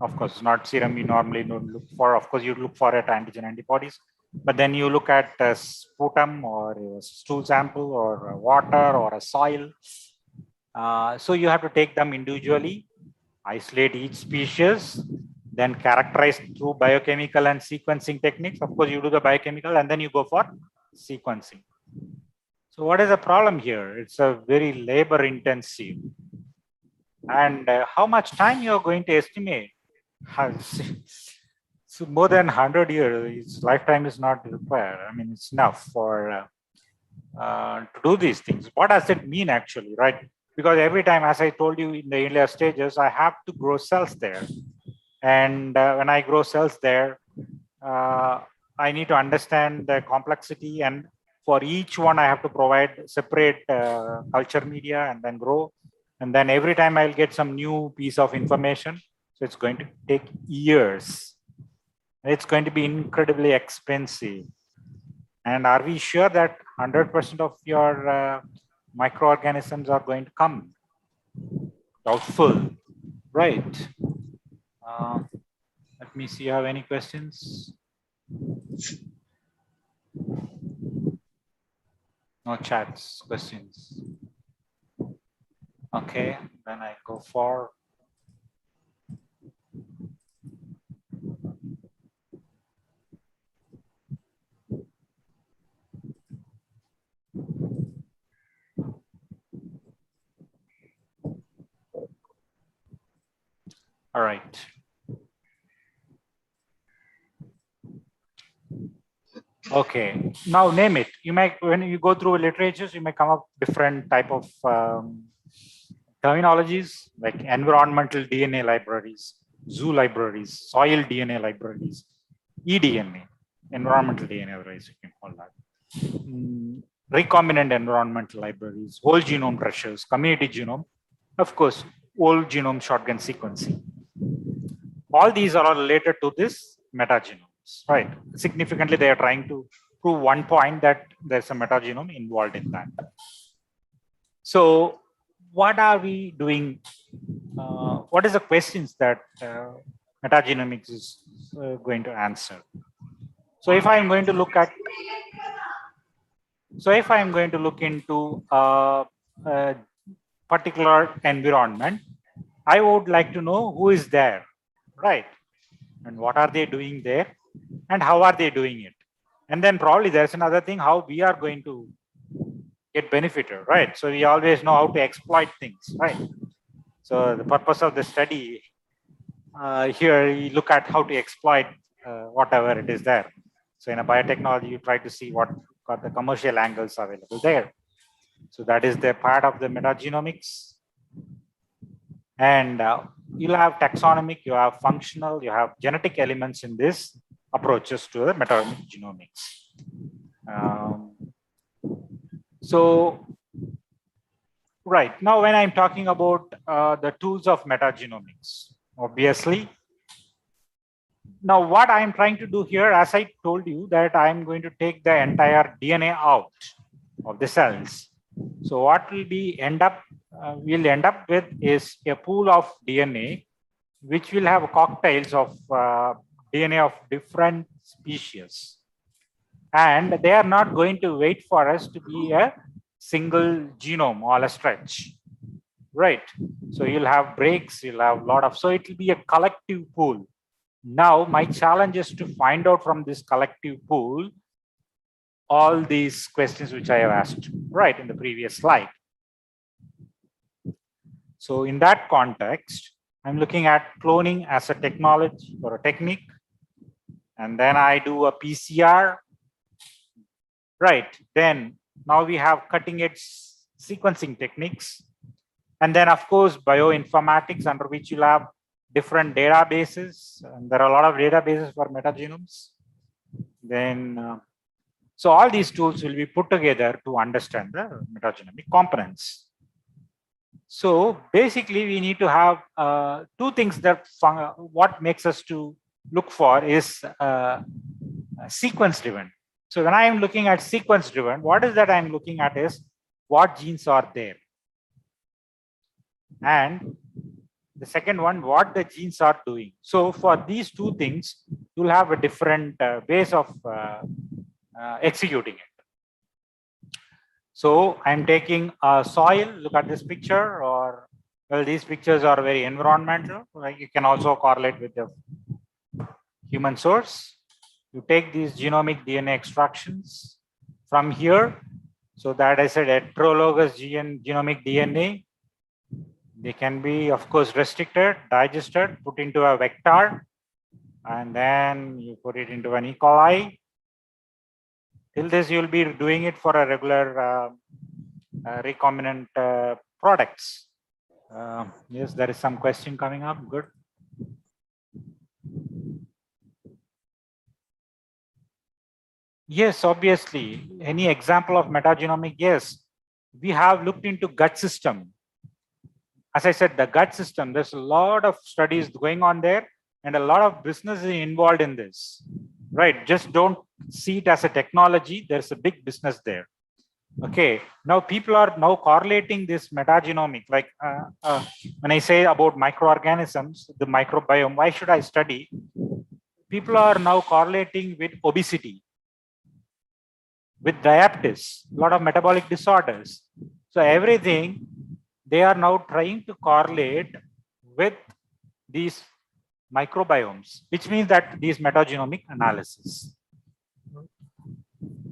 of course, not serum, you normally don't look for. Of course, you look for at antigen antibodies, but then you look at a sputum or a stool sample or a water or a soil. So you have to take them individually, isolate each species, then characterize through biochemical and sequencing techniques. Of course, you do the biochemical and then you go for sequencing. So what is the problem here? It's a very labor intensive. And how much time you are going to estimate? So more than 100 years, its lifetime is not required. I mean, it's enough for to do these things. What does it mean actually, right? Because every time, as I told you in the earlier stages, I have to grow cells there. And when I grow cells there, I need to understand the complexity, and for each one, I have to provide separate culture media and then grow. And then every time I'll get some new piece of information. So it's going to take years. It's going to be incredibly expensive. And are we sure that 100% of your microorganisms are going to come? Doubtful, right? Let me see, you have any questions? No chats, questions. Okay, then I go for. All right. Okay, now name it. You might, when you go through literatures, you may come up different type of terminologies like environmental DNA libraries, zoo libraries, soil DNA libraries, eDNA, environmental DNA libraries, you can call that. Recombinant environmental libraries, whole genome treasures, community genome, of course, whole genome shotgun sequencing. All these are all related to this metagenomes, right? Significantly, they are trying to prove one point that there's a metagenome involved in that. So what are we doing? What is the questions that metagenomics is going to answer? So if I'm going to look at, if I'm going to look into a particular environment, I would like to know who is there, right? And what are they doing there? And how are they doing it? And then probably there's another thing, how we are going to get benefited, right? So we always know how to exploit things, right? So the purpose of the study here, you look at how to exploit whatever it is there. So in a biotechnology, you try to see what got the commercial angles available there. So that is the part of the metagenomics. And you'll have taxonomic, you have functional, you have genetic elements in this approaches to the metagenomics. So, right, now when I'm talking about the tools of metagenomics, obviously, now what I'm trying to do here, as I told you, that I'm going to take the entire DNA out of the cells. So what will be we'll end up with is a pool of DNA, which will have cocktails of DNA of different species. And they are not going to wait for us to be a single genome all a stretch, right? So you'll have breaks, you'll have a lot of, so it will be a collective pool. Now my challenge is to find out from this collective pool all these questions which I have asked, right, in the previous slide. So in that context, I'm looking at cloning as a technology or a technique. And then I do a PCR, right? Then now we have cutting edge sequencing techniques. And then of course, bioinformatics, under which you'll have different databases. And there are a lot of databases for metagenomes. Then, so all these tools will be put together to understand the metagenomic components. So basically, we need to have two things that what makes us to look for is sequence driven. So when I am looking at sequence driven, what is that I'm looking at is what genes are there. And the second one, what the genes are doing. So for these two things, you'll have a different ways of executing it. So I'm taking a soil, look at this picture, or well, these pictures are very environmental. Like you can also correlate with the human source. You take these genomic DNA extractions from here. So that I said heterologous genomic DNA. They can be, of course, restricted, digested, put into a vector, and then you put it into an E. coli. Till this, you'll be doing it for a regular recombinant products. Yes, there is some question coming up. Good. Yes, obviously. Any example of metagenomic? Yes. We have looked into gut system. As I said, the gut system, there's a lot of studies going on there and a lot of business is involved in this, right? Just don't see it as a technology. There's a big business there. Okay, now people are now correlating this metagenomic, like when I say about microorganisms, the microbiome, why should I study? People are now correlating with obesity, with diabetes, a lot of metabolic disorders. So everything, they are now trying to correlate with these microbiomes, which means that these metagenomic analysis.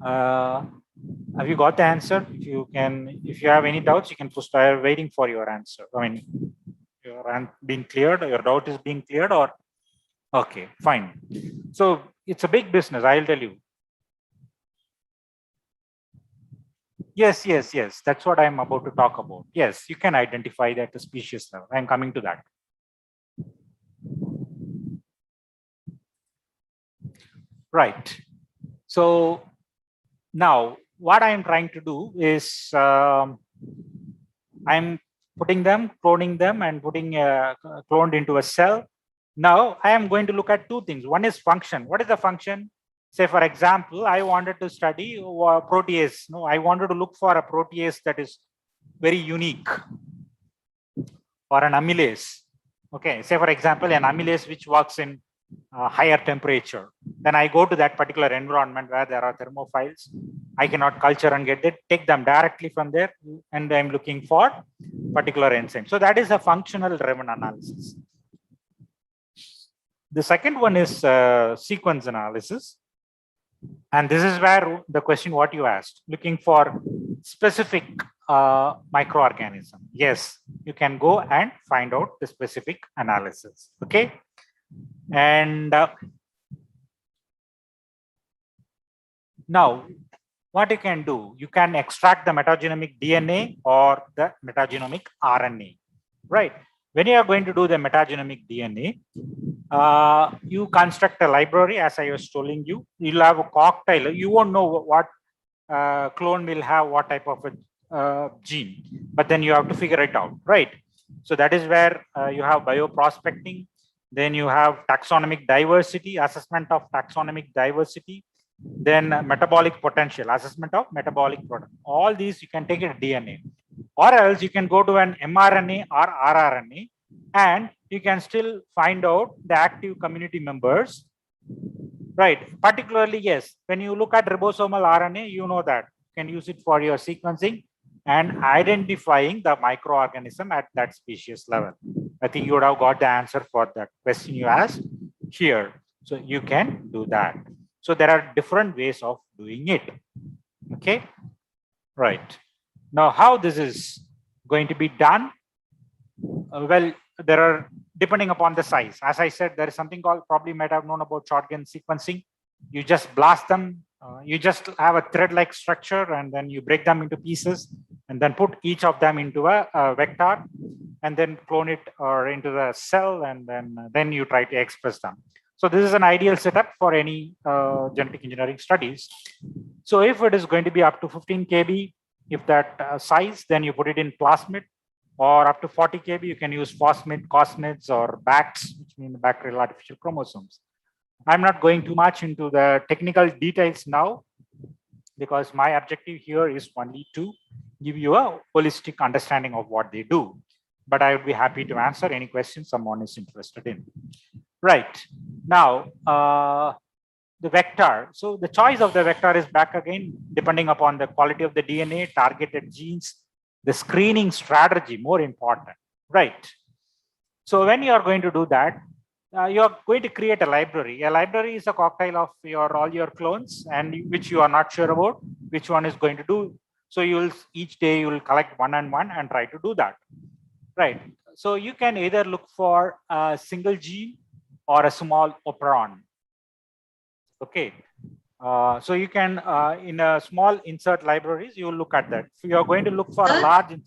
Have you got the answer? If you have any doubts, you can post. I am waiting for your answer. I mean, your being cleared, your doubt is being cleared, or okay, fine. So it's a big business, I'll tell you. Yes, yes, yes. That's what I'm about to talk about. Yes, you can identify that at the species level. I'm coming to that. Right. So now what I'm trying to do is I'm putting them, cloning them, and putting cloned into a cell. Now I am going to look at two things. One is function. What is the function? Say, for example, I wanted to study protease. No, I wanted to look for a protease that is very unique, or an amylase. Okay, say for example, an amylase which works in higher temperature. Then I go to that particular environment where there are thermophiles. I cannot culture and get it, take them directly from there, and I'm looking for particular enzyme. So that is a functional driven analysis. The second one is sequence analysis. And this is where the question what you asked, looking for specific microorganism. Yes, you can go and find out the specific analysis. Okay. And now what you can do, you can extract the metagenomic DNA or the metagenomic RNA, right? When you are going to do the metagenomic DNA, you construct a library, as I was telling you. You'll have a cocktail. You won't know what clone will have what type of a gene, but then you have to figure it out, right? So that is where you have bioprospecting. Then you have taxonomic diversity, assessment of taxonomic diversity. Then metabolic potential, assessment of metabolic product. All these you can take a DNA, or else you can go to an mRNA or rRNA, and you can still find out the active community members, right? Particularly, yes, when you look at ribosomal RNA, you know that you can use it for your sequencing and identifying the microorganism at that species level. I think you would have got the answer for that question you asked here. So you can do that. So there are different ways of doing it. Okay, right. Now, how this is going to be done? Well, there are, depending upon the size. As I said, there is something called, probably might have known about shotgun sequencing. You just blast them. You just have a thread-like structure, and then you break them into pieces, and then put each of them into a vector, and then clone it or into the cell, and then you try to express them. So this is an ideal setup for any genetic engineering studies. So if it is going to be up to 15 kb, if that size, then you put it in plasmid, or up to 40 kb, you can use phosmid, cosmids, or BACs, which mean bacterial artificial chromosomes. I'm not going too much into the technical details now, because my objective here is only to give you a holistic understanding of what they do. But I would be happy to answer any questions someone is interested in. Right. Now, the vector. So the choice of the vector is back again, depending upon the quality of the DNA, targeted genes, the screening strategy, more important, right? So when you are going to do that, you are going to create a library. A library is a cocktail of all your clones, and which you are not sure about which one is going to do. So you will, each day you will collect one and one and try to do that, right? So you can either look for a single gene or a small operon. Okay. So you can, in a small insert libraries, you will look at that. If you are going to look for a large,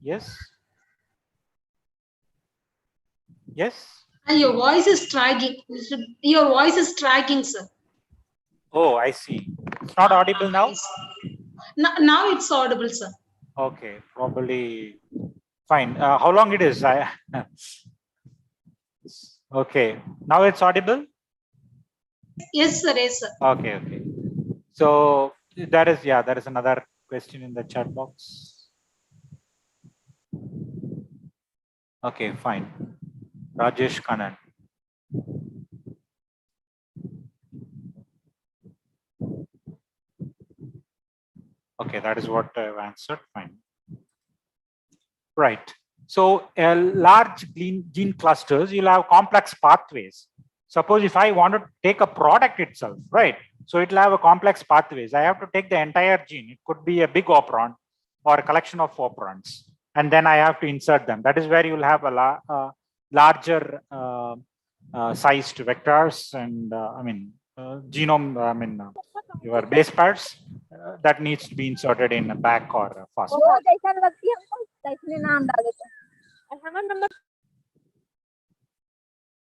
yes. Yes. Your voice is tracking. Your voice is tracking, sir. Oh, I see. It's not audible now? Now it's audible, sir. Okay, probably fine. How long it is? Okay, now it's audible? Yes, sir. Yes, sir. Okay, okay. So that is, yeah, there is another question in the chat box. Okay, fine. Rajesh Kanan. Okay, that is what I've answered. Fine. Right. So large gene clusters, you'll have complex pathways. Suppose if I want to take a product itself, right? So it'll have a complex pathways. I have to take the entire gene. It could be a big operon or a collection of operons, and then I have to insert them. That is where you'll have a larger sized vectors and genome. Your base pairs that needs to be inserted in a back or a fast.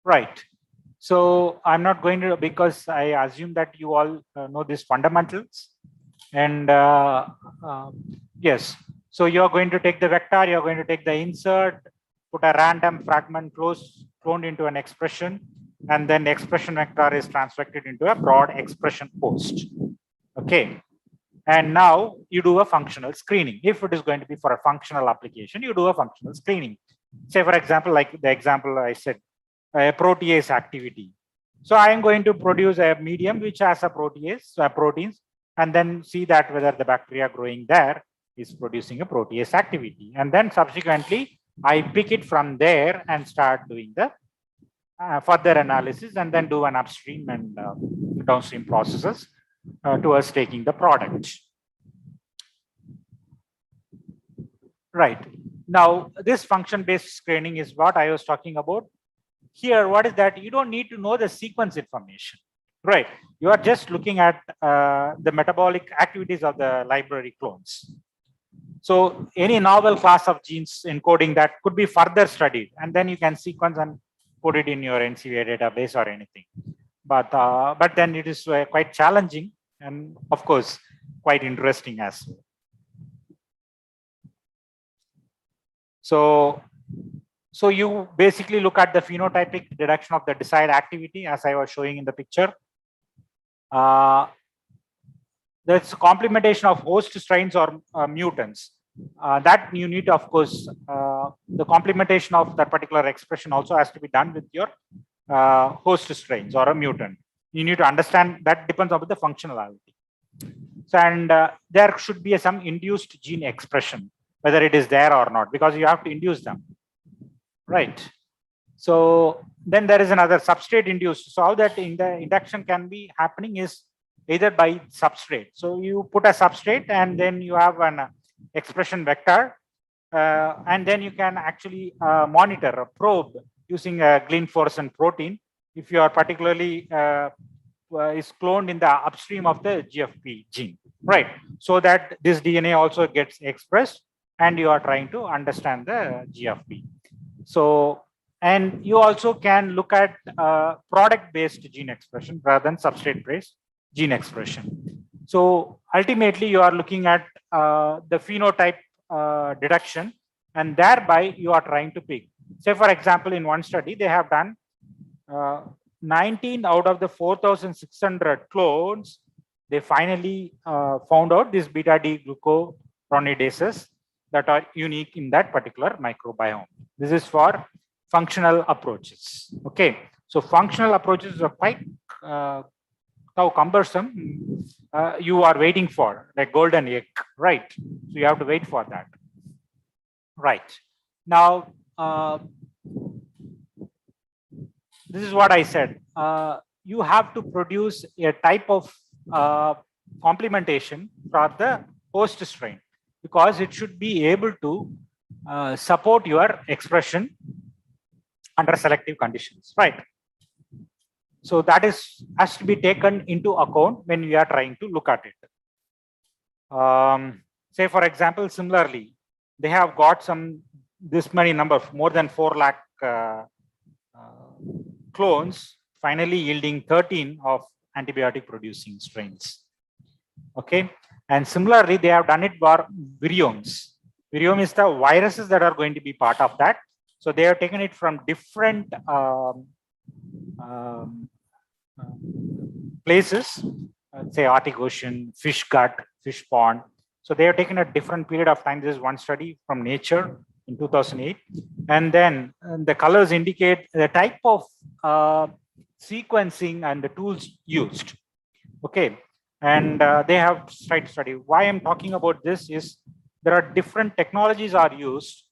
Right. So I'm not going to, because I assume that you all know these fundamentals. And yes, so you're going to take the vector, you're going to take the insert, put a random fragment cloned into an expression, and then the expression vector is transfected into a broad expression post. Okay. And now you do a functional screening. If it is going to be for a functional application, you do a functional screening. Say, for example, like the example I said, a protease activity. So I am going to produce a medium which has a protease, proteins, and then see that whether the bacteria growing there is producing a protease activity. And then subsequently, I pick it from there and start doing the further analysis, and then do an upstream and downstream processes towards taking the product. Right. Now, this function-based screening is what I was talking about. Here, what is that? You don't need to know the sequence information, right? You are just looking at the metabolic activities of the library clones. So any novel class of genes encoding that could be further studied, and then you can sequence and put it in your NCVA database or anything. But then it is quite challenging and, of course, quite interesting as well. So you basically look at the phenotypic deduction of the desired activity, as I was showing in the picture. There's complementation of host strains or mutants. That you need, of course, the complementation of that particular expression also has to be done with your host strains or a mutant. You need to understand that depends on the functionality. So, and there should be some induced gene expression, whether it is there or not, because you have to induce them, right? So then there is another substrate induced. So how that in the induction can be happening is either by substrate. So you put a substrate and then you have an expression vector, and then you can actually monitor or probe using a Glean-Forsen protein if you are particularly is cloned in the upstream of the GFP gene, right? So that this DNA also gets expressed and you are trying to understand the GFP. So, and you also can look at product-based gene expression rather than substrate-based gene expression. So ultimately you are looking at the phenotype deduction, and thereby you are trying to pick. Say for example, in one study, they have done 19 out of the 4,600 clones. They finally found out these beta-D glucuronidases that are unique in that particular microbiome. This is for functional approaches. Okay, so functional approaches are quite cumbersome. You are waiting for like golden egg, right? So you have to wait for that, right? Now, this is what I said. You have to produce a type of complementation for the host strain, because it should be able to support your expression under selective conditions, right? So that has to be taken into account when we are trying to look at it. Say for example, similarly, they have got this many number, more than 4 lakh clones, finally yielding 13 of antibiotic producing strains. Okay, and similarly, they have done it for virions. Virion is the viruses that are going to be part of that. So they have taken it from different places, say Arctic Ocean, fish gut, fish pond. So they have taken a different period of time. This is one study from Nature in 2008. And then the colors indicate the type of sequencing and the tools used. Okay, and they have tried to study. Why I'm talking about this is there are different technologies are used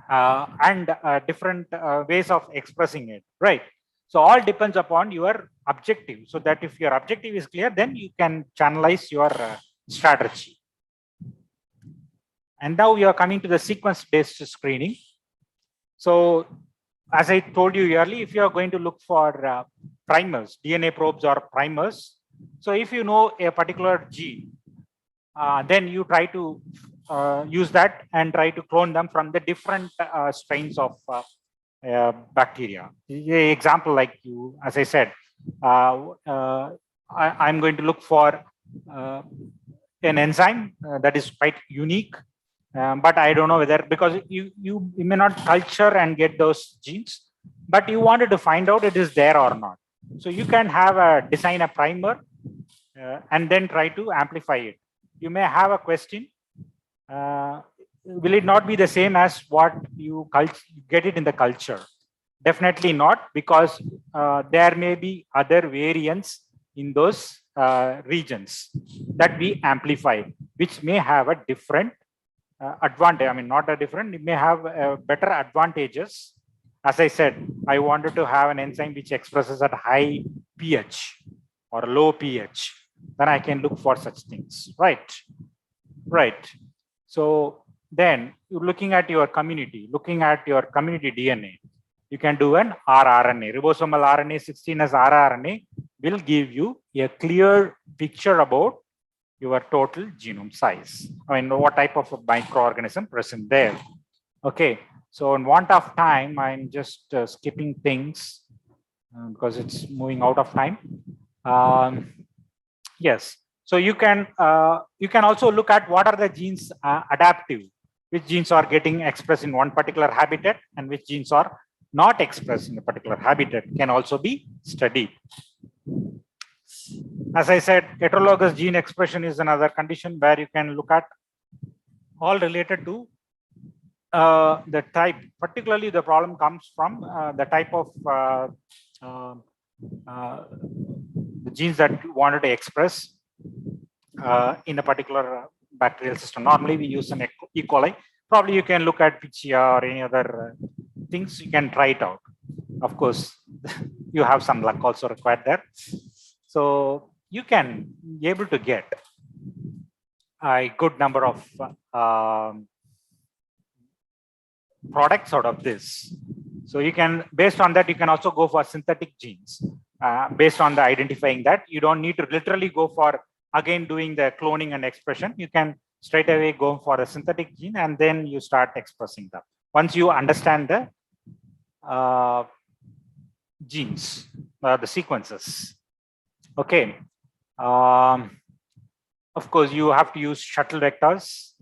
and different ways of expressing it, right? So all depends upon your objective. So that if your objective is clear, then you can channelize your strategy. And now we are coming to the sequence-based screening. So as I told you earlier, if you are going to look for primers, DNA probes or primers, so if you know a particular gene, then you try to use that and try to clone them from the different strains of bacteria. Example, like you, as I said, I'm going to look for an enzyme that is quite unique, but I don't know whether, because you may not culture and get those genes, but you wanted to find out it is there or not. So you can have design a primer and then try to amplify it. You may have a question. Will it not be the same as what you get it in the culture? Definitely not, because there may be other variants in those regions that we amplify, which may have a different advantage. I mean, not a different, it may have better advantages. As I said, I wanted to have an enzyme which expresses at high pH. or low pH, then I can look for such things, right? Right. So then you're looking at your community DNA. You can do an rRNA. Ribosomal RNA 16 as rRNA will give you a clear picture about your total genome size. I mean, what type of a microorganism present there. Okay. So in want of time, I'm just skipping things because it's moving out of time. Yes. So you can also look at what are the genes adaptive, which genes are getting expressed in one particular habitat and which genes are not expressed in a particular habitat can also be studied. As I said, heterologous gene expression is another condition where you can look at all related to the type. Particularly, the problem comes from the type of the genes that you wanted to express in a particular bacterial system. Normally, we use an E. coli. Probably you can look at Pichia or any other things. You can try it out. Of course, you have some luck also required there. So you can be able to get a good number of products out of this. So you can, based on that, you can also go for synthetic genes. Based on the identifying that, you don't need to literally go for again doing the cloning and expression. You can straight away go for a synthetic gene and then you start expressing them. Once you understand the genes, the sequences. Okay. Of course, you have to use shuttle vectors.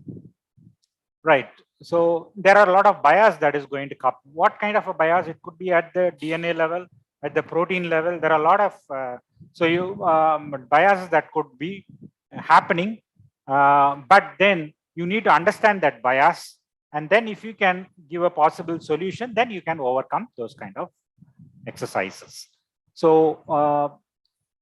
Right. So there are a lot of bias that is going to come. What kind of a bias? It could be at the DNA level, at the protein level. There are a lot of biases that could be happening. But then you need to understand that bias. And then if you can give a possible solution, then you can overcome those kind of exercises. So,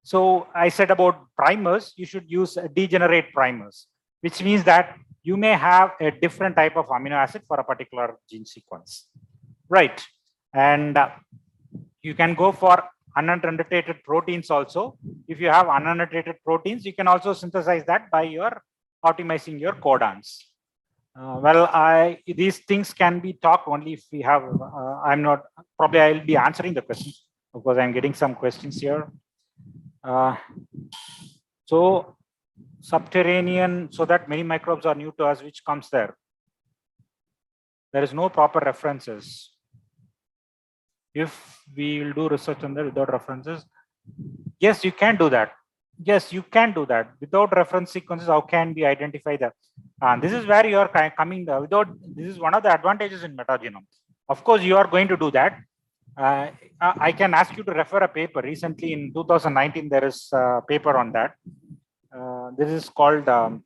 so I said about primers, you should use degenerate primers, which means that you may have a different type of amino acid for a particular gene sequence, right? And you can go for unannotated proteins also. If you have unannotated proteins, you can also synthesize that by your optimizing your codons. Well, these things can be talked only if we have, I'm not, probably I'll be answering the questions because I'm getting some questions here. So subterranean, so that many microbes are new to us, which comes there. There is no proper references. If we will do research on that without references, yes, you can do that. Yes, you can do that. Without reference sequences, how can we identify that? This is where you are coming without, this is one of the advantages in metagenome. Of course, you are going to do that. I can ask you to refer a paper. Recently in 2019, there is a paper on that. This is called, I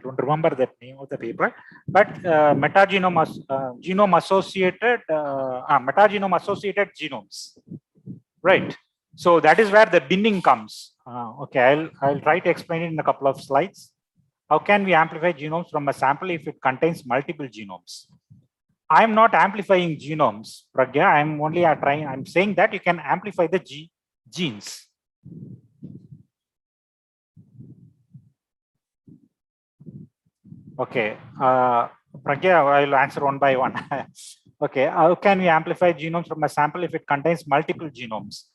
don't remember the name of the paper, but genome associated genomes, right? So that is where the binning comes. Okay, I'll try to explain it in a couple of slides. How can we amplify genomes from a sample if it contains multiple genomes? I'm not amplifying genomes, Pragya. I'm only I'm saying that you can amplify the genes. Okay, Pragya, I'll answer one by one. Okay, how can we amplify genomes from a sample if it contains multiple genomes?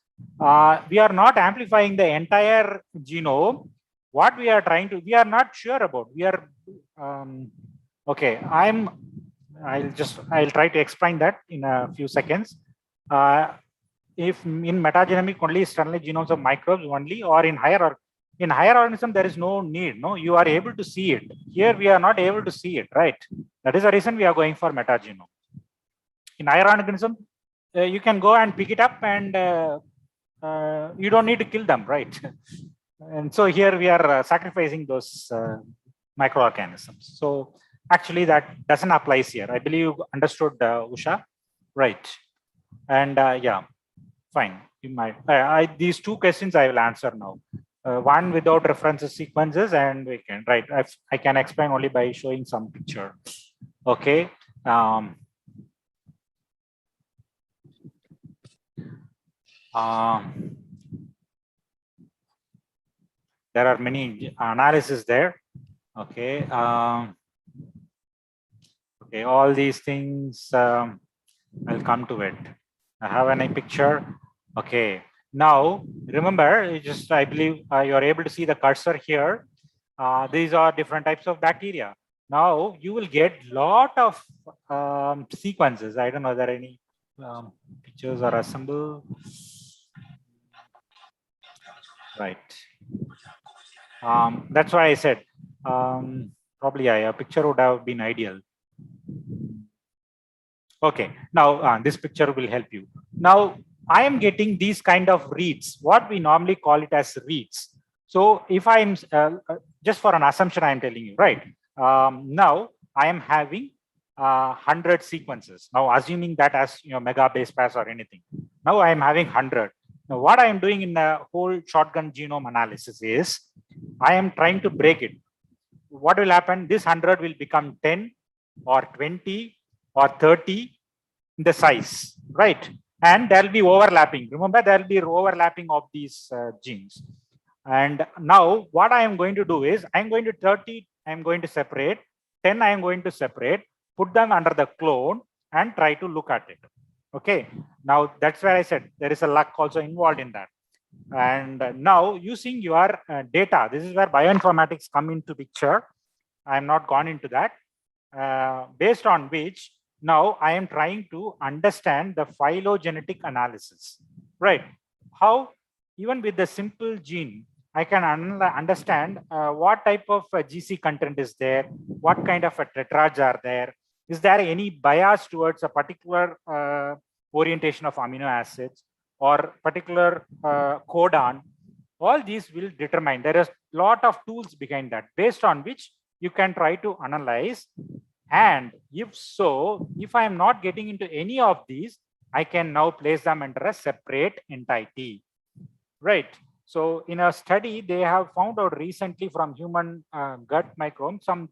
We are not amplifying the entire genome. What we are trying to, we are not sure about. We are, okay, I'll try to explain that in a few seconds. If in metagenomic only external genomes of microbes only, or in higher organism, there is no need. No, you are able to see it. Here we are not able to see it, right? That is the reason we are going for metagenome. In higher organism, you can go and pick it up and you don't need to kill them, right? And so here we are sacrificing those microorganisms. So actually that doesn't apply here. I believe you understood, Usha, right? And yeah, fine. You might. These two questions I will answer now. One without references sequences, and we can, right? I can explain only by showing some picture. Okay. there are many analysis there. Okay. Okay, all these things, I'll come to it. I have any picture. Okay, now remember, I believe you're able to see the cursor here. These are different types of bacteria. Now you will get lot of sequences. I don't know, are there any pictures are assembled? Right. That's why I said probably a picture would have been ideal. Okay, now this picture will help you. Now I am getting these kind of reads, what we normally call it as reads. So if I'm just for an assumption, I'm telling you, right? Now I am having 100 sequences. Now assuming that as mega base pairs or anything. Now I am having 100. Now what I am doing in the whole shotgun genome analysis is I am trying to break it. What will happen? This 100 will become 10 or 20 or 30 in the size, right? And there will be overlapping. Remember, there will be overlapping of these genes. And now what I am going to do is I'm going to separate, 10 I am going to separate, put them under the clone and try to look at it. Okay, now that's where I said there is a luck also involved in that. And now using your data, this is where bioinformatics come into picture. I'm not gone into that. Based on which now I am trying to understand the phylogenetic analysis, right? How even with the simple gene, I can understand what type of GC content is there, what kind of tetrads are there, is there any bias towards a particular orientation of amino acids or particular codon. All these will determine. There is a lot of tools behind that, based on which you can try to analyze. And if so, if I am not getting into any of these, I can now place them under a separate entity, right? So in a study, they have found out recently from human gut microbe, some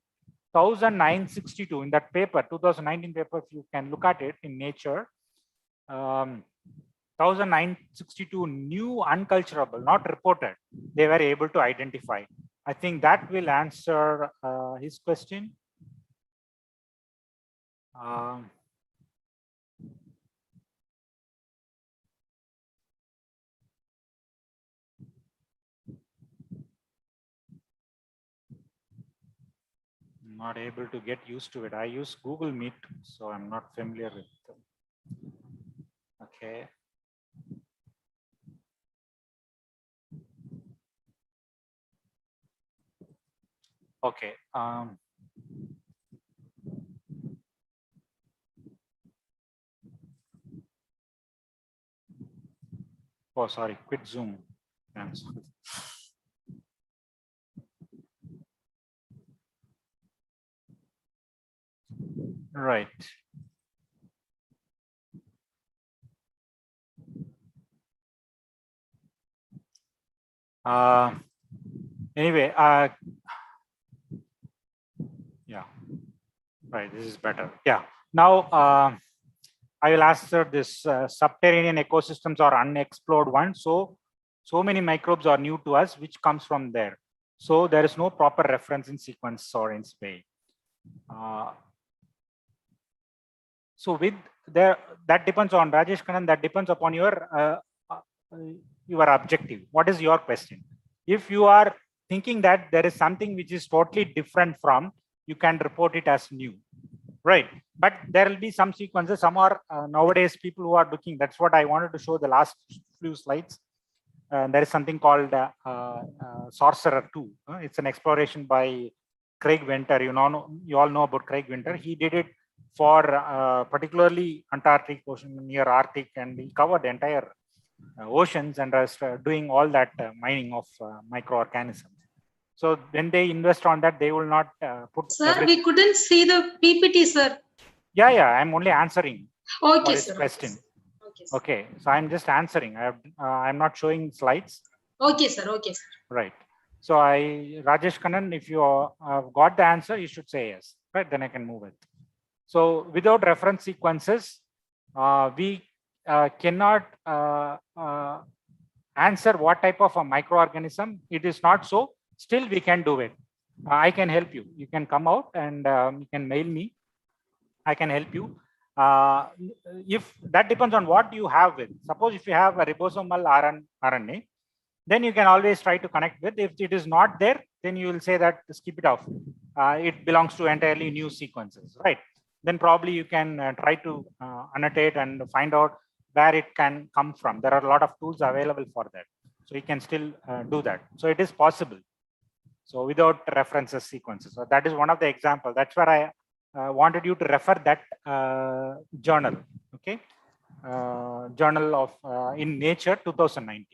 1962 in that paper, 2019 paper, if you can look at it in Nature, 1962 new unculturable, not reported, they were able to identify. I think that will answer his question. Not able to get used to it. I use Google Meet, so I'm not familiar with them. Okay. Okay. Oh, sorry, quit Zoom. Right. Anyway, yeah, right, this is better. Yeah, now I will answer this subterranean ecosystems are unexplored one. So many microbes are new to us, which comes from there. So there is no proper reference in sequence or in SPAY. So with there, that depends on Rajesh Kannan, that depends upon your objective. What is your question? If you are thinking that there is something which is totally different from, you can report it as new, right? But there will be some sequences, some are nowadays people who are looking, that's what I wanted to show the last few slides. There is something called Sorcerer 2. It's an exploration by Craig Venter. You all know about Craig Venter. He did it for particularly Antarctic Ocean, near Arctic, and he covered the entire oceans and was doing all that mining of microorganisms. So when they invest on that, they will not put. Sir, we couldn't see the PPT, sir. Yeah, I'm only answering. Okay, for sir. Question. Okay, sir. Okay, so I'm just answering. I'm not showing slides. Okay, sir. Okay, sir. Right. So Rajesh Kannan, if you have got the answer, you should say yes. Right, then I can move it. So without reference sequences, we cannot answer what type of a microorganism. It is not so. still we can do it. I can help you. You can come out and you can mail me. I can help you. If that depends on what you have with. Suppose if you have a ribosomal RNA, then you can always try to connect with. If it is not there, then you will say that skip it off. It belongs to entirely new sequences, right? Then probably you can try to annotate and find out where it can come from. There are a lot of tools available for that. So you can still do that. So it is possible. So without references sequences. So that is one of the examples. That's where I wanted you to refer that journal, okay? Journal of in Nature 2019.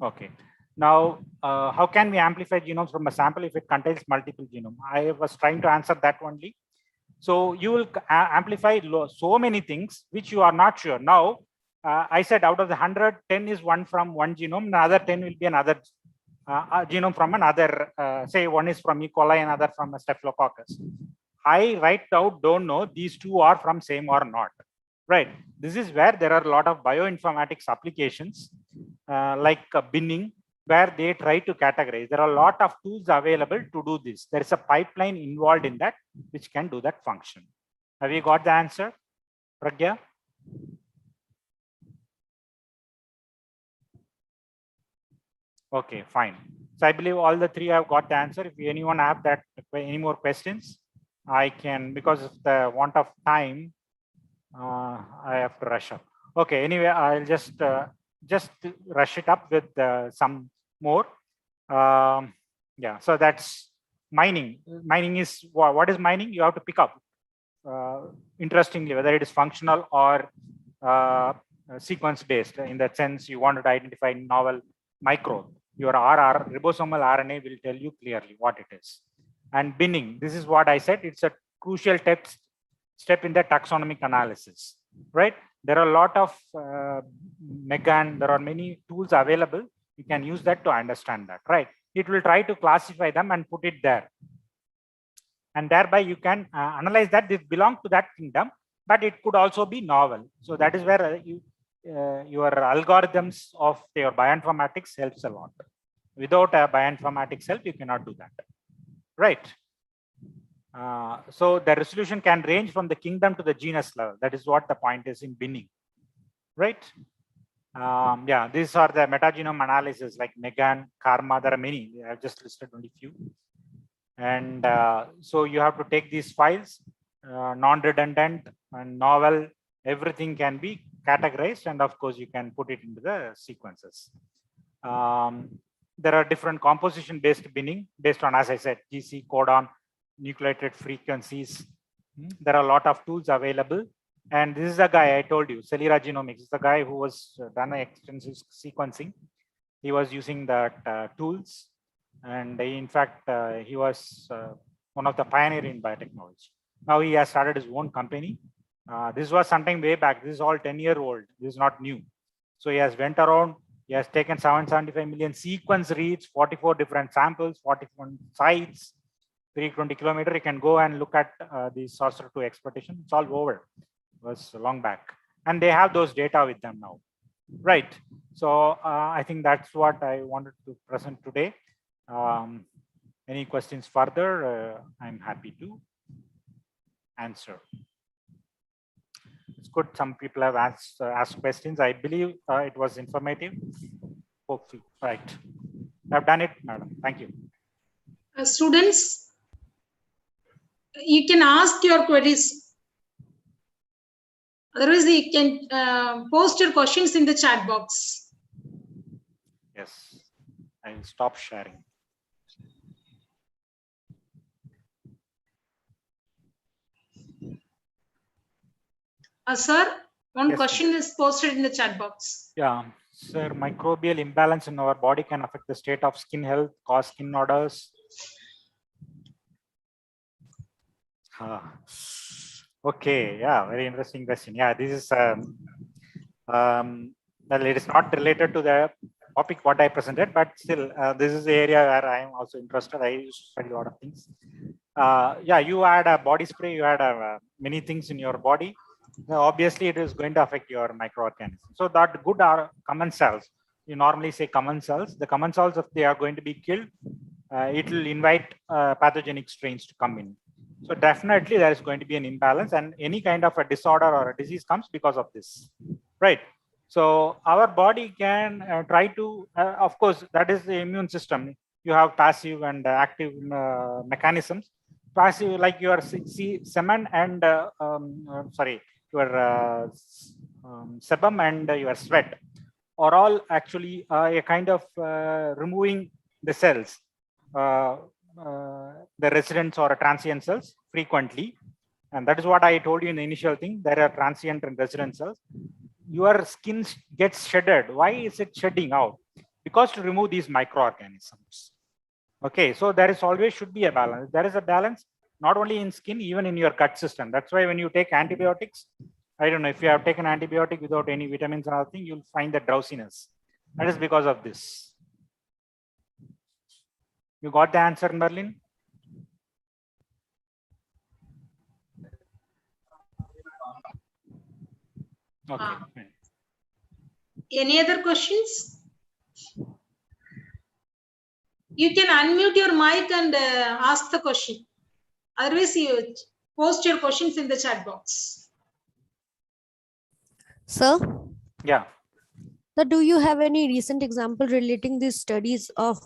Okay. Now, how can we amplify genomes from a sample if it contains multiple genomes? I was trying to answer that only. So you will amplify so many things which you are not sure. Now, I said out of the 100, 10 is one from one genome, another 10 will be another genome from another, say one is from E. coli, another from a Staphylococcus. I right now don't know these two are from same or not, right? This is where there are a lot of bioinformatics applications like binning, where they try to categorize. There are a lot of tools available to do this. There is a pipeline involved in that which can do that function. Have you got the answer, Pragya? Okay, fine. So I believe all the three have got the answer. If anyone have that, any more questions, I can, because of the want of time, I have to rush up. Okay, anyway, I'll just rush it up with some more. Yeah, so that's mining. Mining is, what is mining? You have to pick up, interestingly, whether it is functional or sequence based. In that sense, you wanted to identify novel microbe. Your ribosomal RNA will tell you clearly what it is. And binning, this is what I said, it's a crucial step in the taxonomic analysis, right? There are a lot of Megan, there are many tools available. You can use that to understand that, right? It will try to classify them and put it there. And thereby you can analyze that this belongs to that kingdom, but it could also be novel. So that is where your algorithms of your bioinformatics helps a lot. Without a bioinformatics help, you cannot do that, right? So the resolution can range from the kingdom to the genus level. That is what the point is in binning, right? Yeah, these are the metagenome analysis like Megan, Karma. There are many. I have just listed only few. And so you have to take these files, non-redundant and novel. Everything can be categorized, and of course you can put it into the sequences. There are different composition-based binning based on, as I said, GC, codon, nucleated frequencies. There are a lot of tools available. And this is a guy I told you, Celera Genomics, is the guy who was done extensive sequencing. He was using that tools. And in fact, he was one of the pioneers in biotechnology. Now he has started his own company. This was sometime way back. This is all 10-year-old. This is not new. So he has went around. He has taken 775 million sequence reads, 44 different samples, 41 sites, 320 kilometers. You can go and look at the sorcerer 2 exploitation. It's all over. It was long back. And they have those data with them now. Right. So I think that's what I wanted to present today. Any questions further? I'm happy to answer. It's good. Some people have asked questions. I believe it was informative. Hopefully, right. I've done it, madam. Thank you. Students, you can ask your queries. Otherwise, you can post your questions in the chat box. Yes, I will stop sharing. Sir, one Yes, question is posted in the chat box. Yeah, sir, microbial imbalance in our body can affect the state of skin health, cause skin nodus. Okay, yeah, very interesting question. Yeah, this is well, it is not related to the topic what I presented, but still, this is the area where I am also interested. I used to study a lot of things. Yeah, you had a body spray, you had many things in your body. Now, obviously, it is going to affect your microorganisms. So that good are common cells. You normally say common cells. The common cells, if they are going to be killed, it will invite pathogenic strains to come in. So definitely there is going to be an imbalance, and any kind of a disorder or a disease comes because of this, right? So our body can try to, of course, that is the immune system. You have passive and active mechanisms. Passive, like your semen and your sebum and your sweat are all actually a kind of removing the cells, the residents or transient cells frequently. And that is what I told you in the initial thing. There are transient and resident cells. Your skin gets shedded. Why is it shedding out? Because to remove these microorganisms. Okay, so there is always should be a balance. There is a balance not only in skin, even in your gut system. That's why when you take antibiotics, I don't know if you have taken antibiotic without any vitamins or anything, you'll find the drowsiness. That is because of this. You got the answer, Merlin? Okay. Any other questions? You can unmute your mic and ask the question. Otherwise, you post your questions in the chat box. Sir? Yeah. So do you have any recent example relating these studies of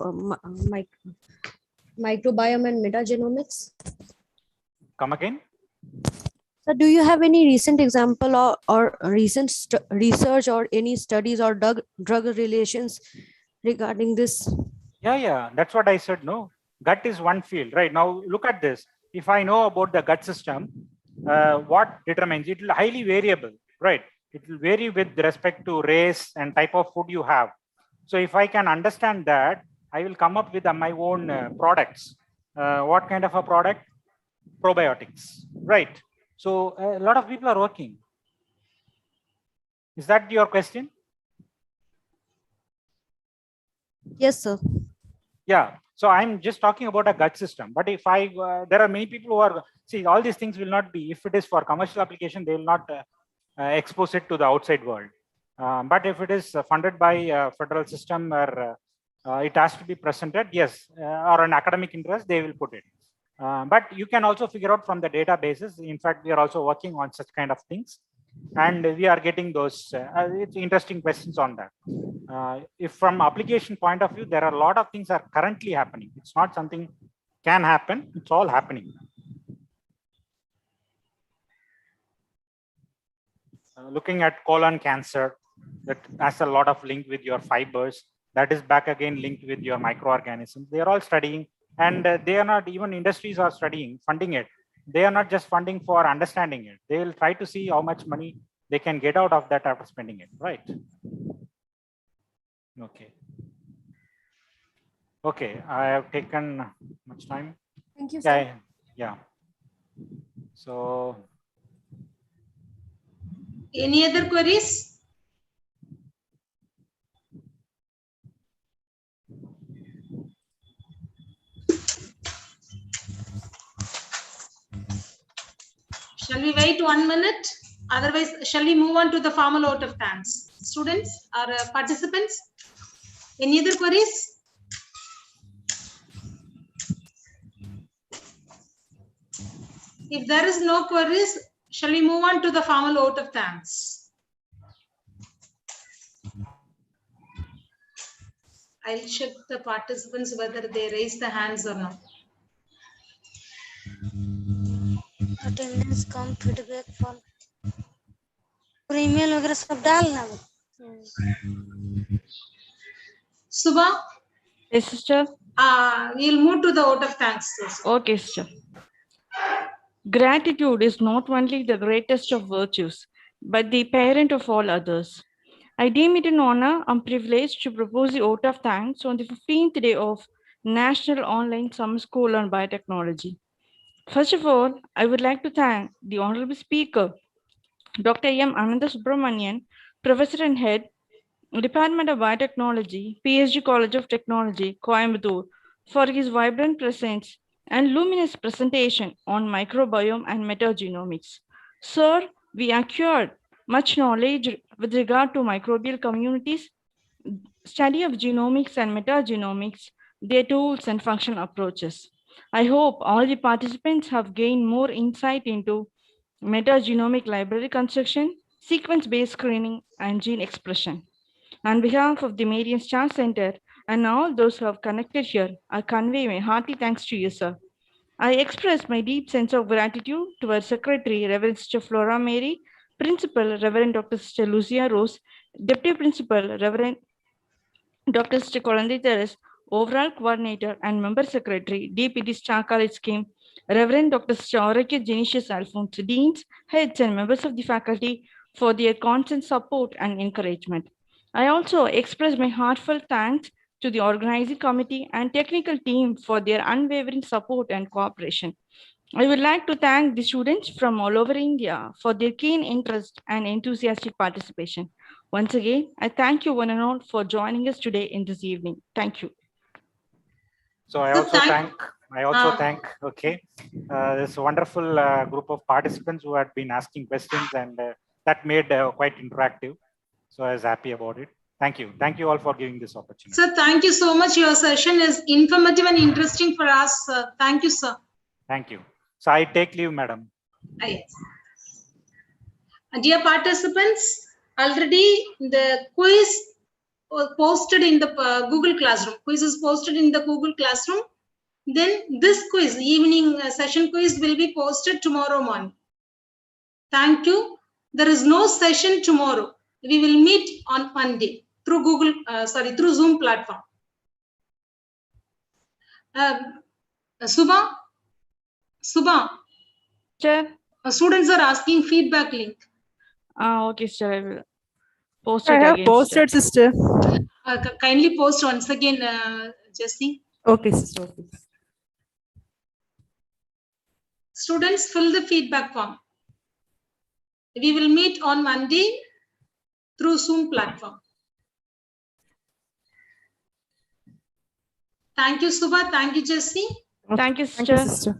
microbiome and metagenomics? Come again? So do you have any recent example or recent research or any studies or drug relations regarding this? Yeah, that's what I said. No, gut is one field, right? Now look at this. If I know about the gut system, what determines it will highly variable, right? It will vary with respect to race and type of food you have. So if I can understand that, I will come up with my own products. What kind of a product? Probiotics, right? So a lot of people are working. Is that your question? Yes, sir. Yeah. So I'm just talking about a gut system. But if there are many people who are, see, all these things will not be, if it is for commercial application, they will not expose it to the outside world. But if it is funded by federal system or it has to be presented, yes, or an academic interest, they will put it. But you can also figure out from the databases. In fact, we are also working on such kind of things, and we are getting those it's interesting questions on that. If from application point of view, there are a lot of things are currently happening. It's not something can happen, it's all happening. Looking at colon cancer, that has a lot of link with your fibers. That is back again linked with your microorganisms. They are all studying, and they are not, even industries are studying, funding it. They are not just funding for understanding it. They will try to see how much money they can get out of that after spending it, right? Okay. Okay, I have taken much time. Thank you, sir. Yeah. So. Any other queries? Shall we wait 1 minute? Otherwise, shall we move on to the formal vote of thanks? Students or participants? Any other queries? If there is no queries, shall we move on to the formal vote of thanks? I'll check the participants whether they raise the hands or not. Attendance come feedback form और email वगैरह सब डालना है। Subha? Yes, sister. We'll move to the vote of thanks. Okay, sister. Gratitude is not only the greatest of virtues, but the parent of all others. I deem it an honor and privilege to propose the vote of thanks on the 15th day of National Online Summer School on Biotechnology. First of all, I would like to thank the Honorable Speaker, Dr. M. Ananda Subramanian, Professor and Head, Department of Biotechnology, PSG College of Technology, Coimbatore, for his vibrant presence and luminous presentation on microbiome and metagenomics. Sir, we acquired much knowledge with regard to microbial communities, study of genomics and metagenomics, their tools and functional approaches. I hope all the participants have gained more insight into metagenomic library construction, sequence-based screening, and gene expression. On behalf of the Marian Star Center and all those who have connected here, I convey my hearty thanks to you, sir. I express my deep sense of gratitude to our Secretary, Reverend Sister Flora Mary, Principal, Reverend Dr. Sister Lucia Rose, Deputy Principal, Reverend Dr. Sister Colandi Teres, Overall Coordinator and Member Secretary, DPT Star College Scheme, Reverend Dr. Sister Aureka Genesius Alphonse, Deans, Heads and members of the faculty for their constant support and encouragement. I also express my heartfelt thanks to the organizing committee and technical team for their unwavering support and cooperation. I would like to thank the students from all over India for their keen interest and enthusiastic participation. Once again, I thank you one and all for joining us today in this evening. Thank you. So I also thank this wonderful group of participants who had been asking questions, and that made quite interactive. So I was happy about it. Thank you. Thank you all for giving this opportunity. Sir, thank you so much. Your session is informative and interesting for us. Thank you, sir. Thank you. So I take leave, madam. Yes. Dear participants, already the quiz was posted in the Google Classroom. Quiz is posted in the Google Classroom. Then this quiz, evening session quiz, will be posted tomorrow morning. Thank you. There is no session tomorrow. We will meet on Monday through through Zoom platform. Subha, Sir? Students are asking feedback link. Okay, sir. I will post it I have again, posted, sister. Kindly post once again, Jessie. Okay, sister. Okay. Students, fill the feedback form. We will meet on Monday through Zoom platform. Thank you, Subha. Thank you, Jessie. Thank you, Thank you, sister. sister.